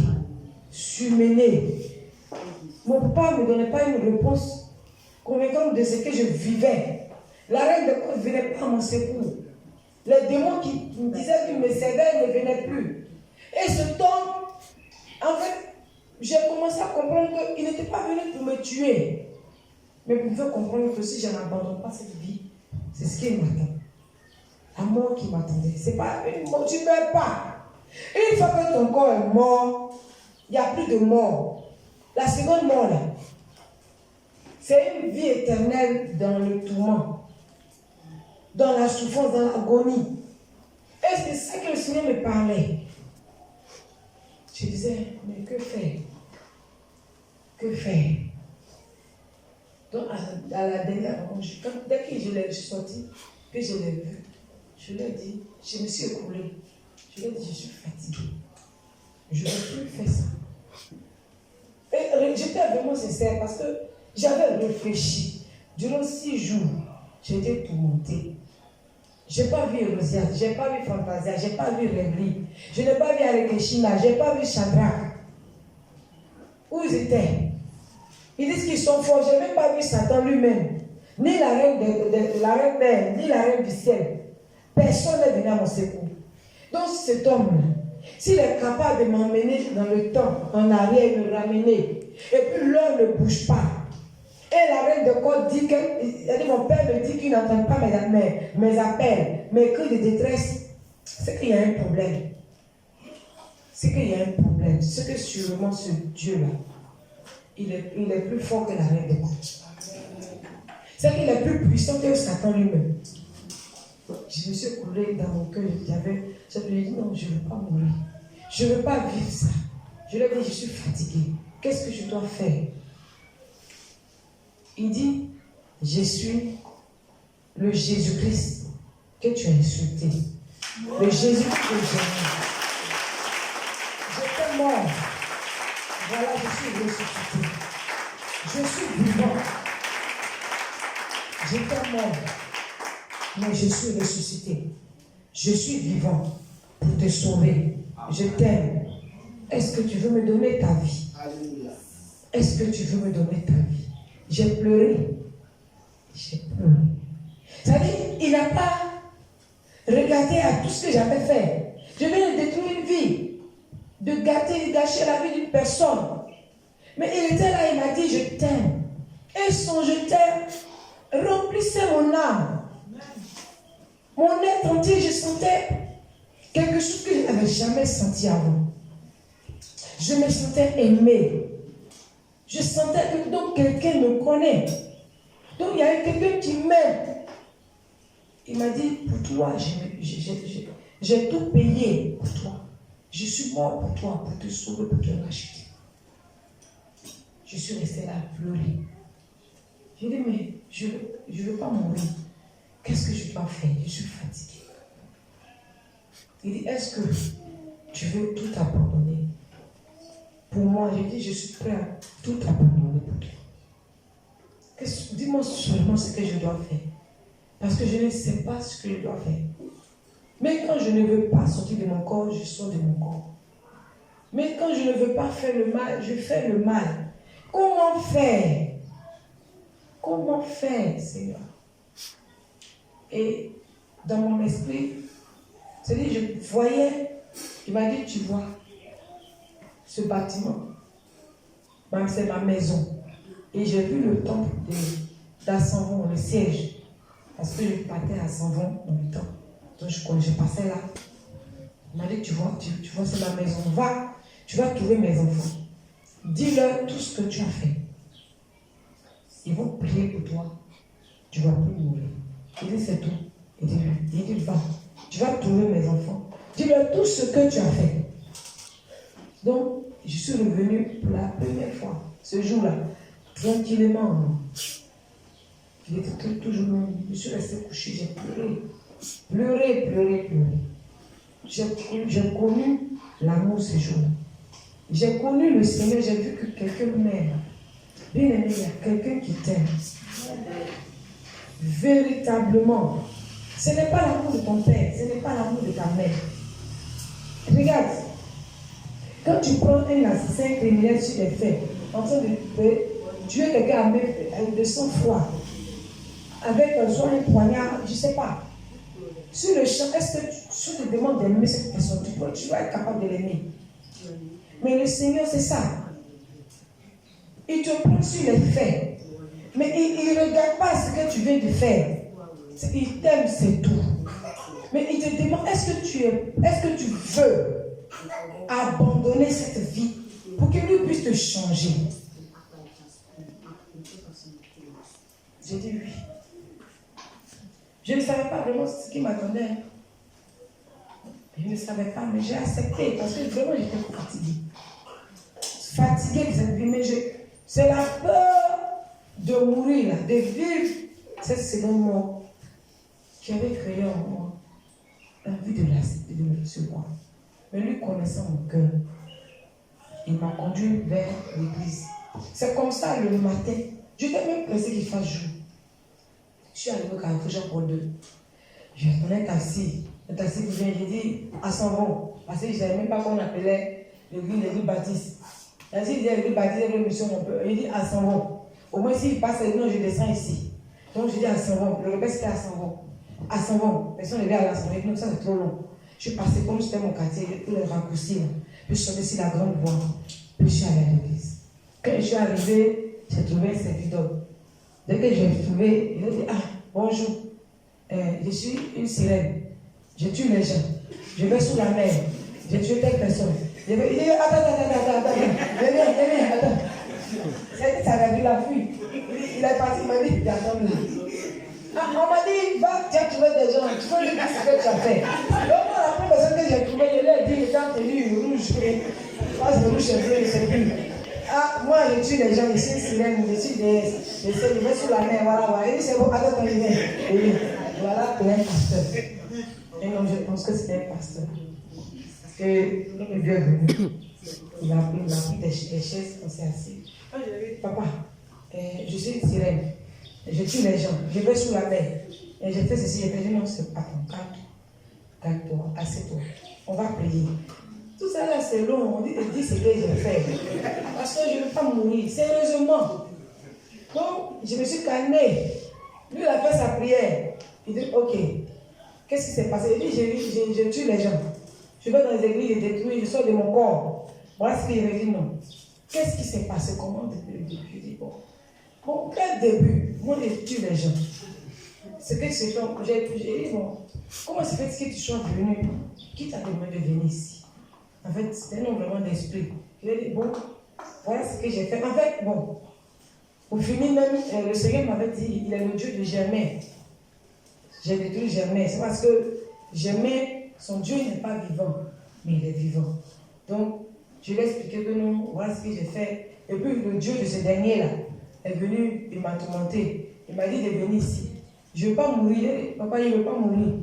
surmenée. Mon papa ne me donnait pas une réponse convaincante de ce que je vivais. La reine de côte ne venait pas à mon secours. Les démons qui me disaient qu'ils me servaient ne venaient plus. Et ce temps, en fait, j'ai commencé à comprendre qu'il n'était pas venu pour me tuer. Mais pour me faire comprendre que si je n'abandonne pas cette vie, c'est ce qui m'attend. La mort qui m'attendait. C'est pas une mort, tu ne meurs pas. Une fois que ton corps est mort, il n'y a plus de mort. La seconde mort, là, c'est une vie éternelle dans le tourment, dans la souffrance, dans l'agonie. Et c'est ça que le Seigneur me parlait. Je disais, mais que faire? Que faire? Donc, à la dernière rencontre, dès que je suis sortie, que je l'ai vu, je lui ai dit, je me suis écoulée. Je lui ai dit, je suis fatiguée. Je ne veux plus faire ça. Et j'étais vraiment sincère parce que j'avais réfléchi. Durant 6 jours, j'étais tourmentée. Je n'ai pas vu Hérodiade, je n'ai pas vu Fantasia, je n'ai pas vu Rêverie, je n'ai pas vu Arekeshina, je n'ai pas vu Shadrach. Où ils étaient? Ils disent qu'ils sont forts. Je n'ai même pas vu Satan lui-même, ni la reine mère, ni la reine du ciel. Personne n'est venu à mon secours. Donc cet homme, s'il est capable de m'emmener dans le temps, en arrière, me ramener, et puis l'heure ne bouge pas, Et la reine de Côte dit que mon père me dit qu'il n'entend pas mes appels, mes cris de détresse. C'est qu'il y a un problème. C'est qu'il y a un problème. C'est que sûrement ce Dieu-là, il est plus fort que la reine de Côte. C'est qu'il est plus puissant que Satan lui-même. Je me suis coulé dans mon cœur. Je lui ai dit non, je ne veux pas mourir. Je ne veux pas vivre ça. Je lui ai dit, je suis fatiguée. Qu'est-ce que je dois faire? Il dit, je suis le Jésus-Christ que tu as insulté. Le Jésus que j'aime. J'étais mort. Voilà, je suis ressuscité. Je suis vivant. J'étais mort. Mais je suis ressuscité. Je suis vivant pour te sauver. Je t'aime. Est-ce que tu veux me donner ta vie? Est-ce que tu veux me donner ta vie? J'ai pleuré. J'ai pleuré. C'est-à-dire, il n'a pas regardé à tout ce que j'avais fait. Je viens de détruire une vie, de gâcher la vie d'une personne. Mais il était là, il m'a dit, je t'aime. Et son je t'aime remplissait mon âme. Mon être entier, je sentais quelque chose que je n'avais jamais senti avant. Je me sentais aimée. Je sentais que donc quelqu'un me connaît. Donc il y a quelqu'un qui m'aime. Il m'a dit, pour toi, j'ai tout payé pour toi. Je suis mort pour toi, pour te sauver, pour te racheter. Je suis restée là à pleurer. J'ai dit, mais je ne veux pas mourir. Qu'est-ce que je dois faire? Je suis fatiguée. Il dit, est-ce que tu veux tout abandonner? Pour moi, j'ai dit, je suis prêt à tout abandonner pour toi. Dis-moi seulement ce que je dois faire. Parce que je ne sais pas ce que je dois faire. Mais quand je ne veux pas sortir de mon corps, je sors de mon corps. Mais quand je ne veux pas faire le mal, je fais le mal. Comment faire? Comment faire, Seigneur? Et dans mon esprit, c'est-à-dire, je voyais, il m'a dit, tu vois, ce bâtiment, c'est ma maison. Et j'ai vu le temple d'Assanvon, le siège. Parce que je partais à Assanvon dans le temps. Donc je passais là. Il m'a dit, tu vois, c'est ma maison. Va, tu vas trouver mes enfants. Dis-leur tout ce que tu as fait. Ils vont prier pour toi. Tu ne vas plus mourir. Il dit, c'est tout. Il dit, va, tu vas trouver mes enfants. Dis-leur tout ce que tu as fait. Donc, je suis revenue pour la première fois, ce jour-là, tranquillement. Il était toujours long. Je suis restée couchée, j'ai pleuré. Pleuré. J'ai connu l'amour ce jour-là. J'ai connu le Seigneur, j'ai vu que quelqu'un m'aime. Bien aimé, il y a quelqu'un qui t'aime. Véritablement. Ce n'est pas l'amour de ton père, ce n'est pas l'amour de ta mère. Regarde. Quand tu prends un assassin criminel sur les faits, en train de tuer quelqu'un avec de sang-froid, avec soit un poignard, je ne sais pas. Sur le champ, est-ce que tu te demandes d'aimer cette personne? Tu vas être capable de l'aimer. Mais le Seigneur, c'est ça. Il te prend sur les faits. Mais il ne regarde pas ce que tu viens de faire. Il t'aime, c'est tout. Mais il te demande, est-ce que tu veux abandonner cette vie pour que lui puisse te changer? J'ai dit oui. Je ne savais pas vraiment ce qui m'attendait. Je ne savais pas, mais j'ai accepté parce que vraiment j'étais fatiguée. Fatiguée de cette vie, mais c'est la peur de mourir, là, de vivre cette seconde mort qui avait créé en moi l'envie de le recevoir. Mais lui connaissant mon cœur, il m'a conduit vers l'église. C'est comme ça le matin. J'étais même pressée qu'il fasse jour. Je suis arrivée au Carrefour Jean-Paul II. J'ai attendu un taxi. Le taxi qui vient, j'ai dit à Assanvon. Parce que je ne savais même pas qu'on appelait l'église Baptiste. Il dit l'église Baptiste, il mission mon père. Il dit à Assanvon. Au moins s'il passe, non, je descends ici. Donc je dis à Assanvon. Le repère c'était Assanvon. Assanvon. Personne ne vient à l'Assanvon. Non, ça c'est trop long. Je suis passée comme c'était mon quartier, pour le raccourci. Puis je suis sortie sur la grande voie. Puis je suis allée à l'église. Quand je suis arrivée, j'ai trouvé un serviteur. Dès que j'ai trouvé, il a dit, ah, bonjour, je suis une sirène, je tue les gens, je vais sous la mer, je tue telle personne. Il dit, attends, venez, attends. C'est que ça a vu la fuite. Il est parti, il m'a dit, attends, on m'a dit, va, tu as trouvé des gens, tu peux lui dire ce que tu as fait. Donc, la première personne que j'ai trouvée, je lui ai dit, étant tenu rouge, parce que rouge, c'est bleu, c'est plus. Ah, moi, je tue les gens, je suis sirène, je suis des je vais sous la mer, voilà. Il dit, c'est bon, attends, il vient. Voilà, pour un pasteur. Et non, je pense que c'était un pasteur. Parce que, quand le Dieu est venu, il a pris des chaises, on s'est assis. Quand je lui ai dit, papa, je suis une sirène. Je tue les gens, je vais sous la mer. Et j'ai fait ceci, j'ai fait, non, c'est pas ton calme-toi, assieds-toi. On va prier. Tout ça là, c'est long, on dit ce que j'ai fait. Parce que je ne veux pas mourir, sérieusement. Donc, je me suis calmé. Lui, il a fait sa prière. Il dit, ok, qu'est-ce qui s'est passé? Il dit, je tue les gens. Je vais dans les églises, je détruis, je sors de mon corps. Voilà ce qu'il avait dit, non. Qu'est-ce qui s'est passé? Comment depuis le début? Je dis, bon, quel début? Moi, je tue les gens. C'est que j'ai dit, bon, comment se fait-il que tu sois venu? Qui t'a demandé de venir ici? En fait, c'était un homme vraiment d'esprit. Je lui ai dit, bon, voilà ce que j'ai fait. En fait, bon, pour finir même, le Seigneur m'avait dit, il est le Dieu de Germain. J'ai détruit Germain. C'est parce que Germain, son Dieu n'est pas vivant, mais il est vivant. Donc, je lui ai expliqué que non, voilà ce que j'ai fait. Et puis, le Dieu de ce dernier-là est venu, il m'a tourmenté. Il m'a dit de venir ici. Je ne veux pas mourir. Papa, il ne veut pas mourir.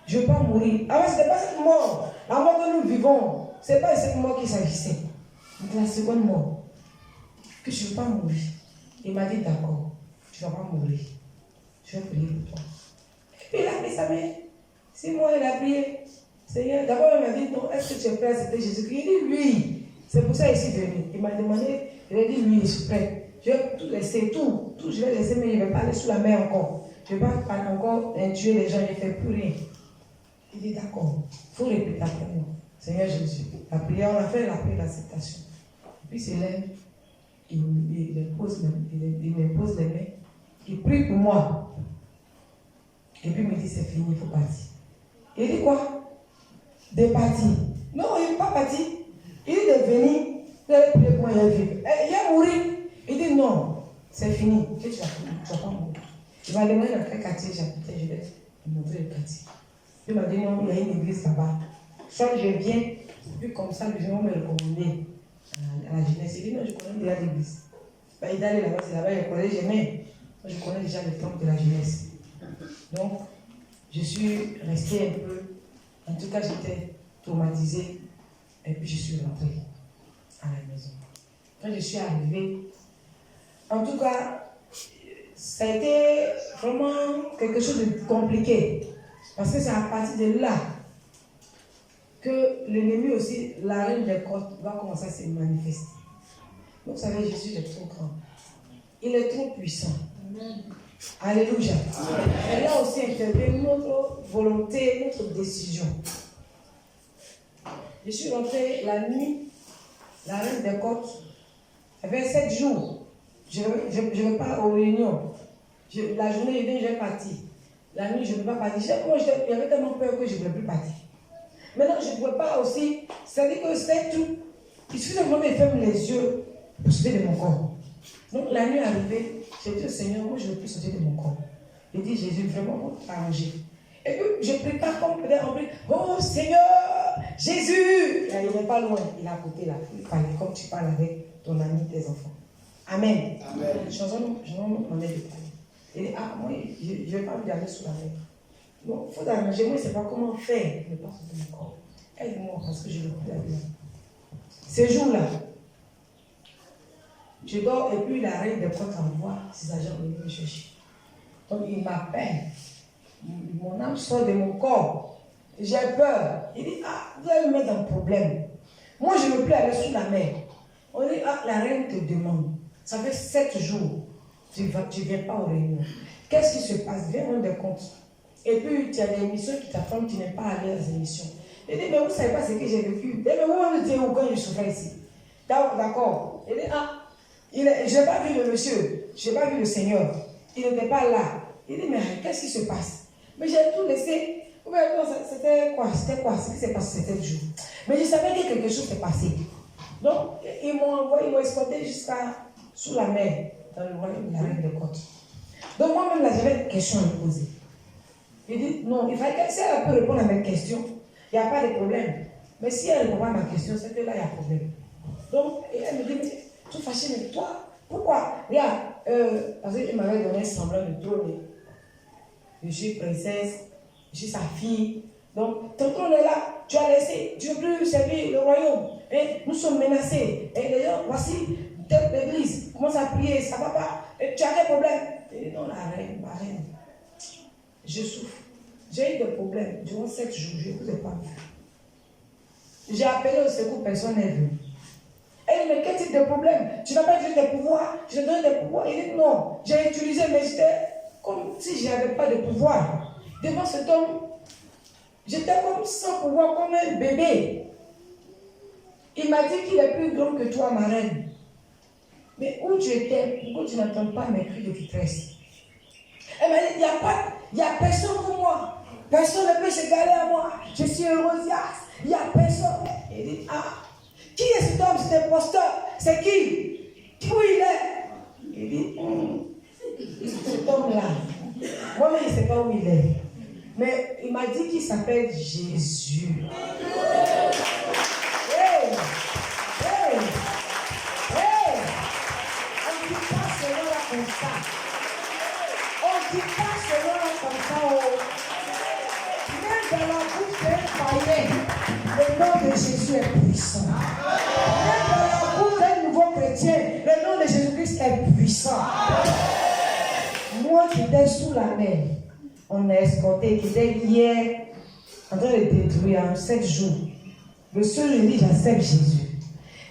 Je ne veux pas mourir. Ah ouais, ce n'était pas cette mort. La mort que nous vivons, ce n'est pas cette mort qui s'agissait. C'est la seconde mort. Que je ne veux pas mourir. Il m'a dit, d'accord, tu ne vas pas mourir. Je vais prier pour toi. Et puis il a pris sa main. 6 mois, il a prié. Seigneur, d'abord il m'a dit, non, est-ce que tu es prêt à accepter Jésus-Christ? Il dit, oui. C'est pour ça qu'il est venu. Il m'a demandé, il a dit, oui, je suis prêt. Je vais tout laisser, tout je vais laisser, mais je ne vais pas aller sous la mer encore. Je ne vais pas encore tuer les gens, je ne fais plus rien. Il dit, d'accord, il faut répéter après moi. Seigneur Jésus, la prière, on a fait la prière d'acceptation. Puis il se lève, il m'impose les mains, il prie pour moi. Et puis il me dit, c'est fini, il faut partir. Il dit quoi? De partir. Non, il n'est pas parti. Il dit de venir, il a prié pour moi, il a vécu. Il a mouru. Il dit non, c'est fini. Tu ne vas pas mourir. Il va demander dans quel quartier j'habitais, je vais lui montrer le quartier. Il m'a dit non, il y a une église là-bas. Soit je viens, puis comme ça, le Seigneur me recommander à la jeunesse. Il dit non, je connais déjà l'église. Il est allé là-bas, c'est là-bas, il connaît jamais. Moi, je connais déjà le temple de la jeunesse. Donc, je suis restée un peu, en tout cas, j'étais traumatisée, et puis je suis rentrée à la maison. Quand je suis arrivée, en tout cas, ça a été vraiment quelque chose de compliqué, parce que c'est à partir de là que l'ennemi aussi, la reine des côtes, va commencer à se manifester. Donc, vous savez, Jésus est trop grand. Il est trop puissant. Amen. Alléluia. Et là aussi intervient notre volonté, notre décision. Je suis rentrée la nuit, la reine des côtes, il y avait 7 jours. Je ne vais pas aux réunions. La journée, je vais partir. La nuit, je ne vais pas partir. Il y avait tellement peur que je ne voulais plus partir. Maintenant, je ne pouvais pas aussi. C'est-à-dire que c'était tout. Il suffit de me fermer les yeux pour sauter de mon corps. Donc, la nuit arrivée, j'ai dit au Seigneur, moi, je ne veux plus sauter de mon corps. Il dit, Jésus, vraiment, arrangé. Et puis, je prie pas comme peut-être en priant, oh Seigneur, Jésus. Là, il n'est pas loin, il est à côté là. Il parlait comme tu parles avec ton ami, tes enfants. Amen. Amen. Je m'en ai détaillé. Il dit, ah, moi, je ne vais pas lui aller sous la mer. Donc, il faut arranger. Moi, je ne sais pas comment faire. Je ne vais pas sauter mon corps. Aide-moi parce que je ne veux plus aller là. Ces jours-là, je dors et puis la reine des côtes envoie ses agents venir me chercher. Donc, il m'appelle. Mon âme sort de mon corps. J'ai peur. Il dit, ah, vous allez me mettre dans un problème. Moi, je ne veux plus aller sous la mer. On dit, ah, la reine te demande. Ça fait 7 jours. Tu ne viens pas aux réunions. Qu'est-ce qui se passe? Viens rendre des comptes. Et puis, tu as des émissions qui t'attendent, tu n'es pas allé à les émissions. Il dit, mais vous ne savez pas ce que j'ai vécu. Il dit, mais vous étiez où quand je souffrais ici? D'accord. Il dit, ah, je n'ai pas vu le monsieur. Je n'ai pas vu le Seigneur. il n'était pas là. Il dit, mais qu'est-ce qui se passe? Mais j'ai tout laissé. C'était quoi? Ce qui s'est passé, c'était le jour. Mais je savais que quelque chose s'est passé. Donc, ils m'ont escorté jusqu'à sous la mer, dans le royaume de la reine de Côte. Donc, moi-même, là, j'avais une question à me poser. Il dit, non, il fallait que si elle peut répondre à mes questions, il n'y a pas de problème. Mais si elle ne répond pas à ma question, c'est que là, il y a problème. Donc, elle me dit, mais tu es fâchée, mais toi, pourquoi? Regarde, parce qu'il m'avait donné semblant de trône. Je suis princesse, je suis sa fille. Donc, ton trône est là, tu as laissé, tu ne veux plus servir le royaume. Et nous sommes menacés. Et d'ailleurs, voici, l'église commence à prier, ça ne va pas. Et tu as quel problème? Il dit, non, ma reine, je souffre. J'ai eu des problèmes durant 7 jours, je ne vous ai pas vu. J'ai appelé au secours, personne n'est venu. Elle dit, mais quel type de problème? Tu n'as pas utilisé tes pouvoirs? Je te donne des pouvoirs. Il dit, non, j'ai utilisé, mais j'étais comme si je n'avais pas de pouvoir. Devant cet homme, j'étais comme sans pouvoir, comme un bébé. Il m'a dit qu'il est plus grand que toi, ma reine. Mais où tu étais, pourquoi tu n'entends pas mes cris de détresse? Elle m'a dit, il n'y a personne pour moi. Personne ne peut s'égaler à moi. Je suis Hérodias. Il n'y a personne. Il dit, ah, qui est cet homme, cet imposteur? C'est qui? Où il est? Il dit, cet homme-là. Moi-même, je ne sais pas où il est. Mais il m'a dit qu'il s'appelle Jésus. Hey! Hey! Hey! On ne dit pas cela comme ça. On ne dit pas cela comme ça. Même dans la bouche d'un païen, le nom de Jésus est puissant. Même dans la bouche d'un nouveau chrétien, le nom de Jésus-Christ est puissant. Moi qui étais sous la mer, on a escorté, qui était hier en train de détruire en 7 jours. Le seul, il dit, j'accepte Jésus.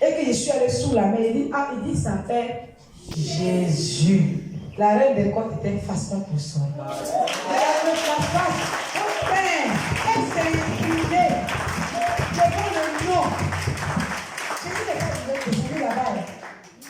Et que je suis allé sous la mer, il dit, ça fait Jésus. La reine des côtes était façon pour son nom. Elle s'est inclinée devant le nom. Jésus n'est pas devenu là-bas.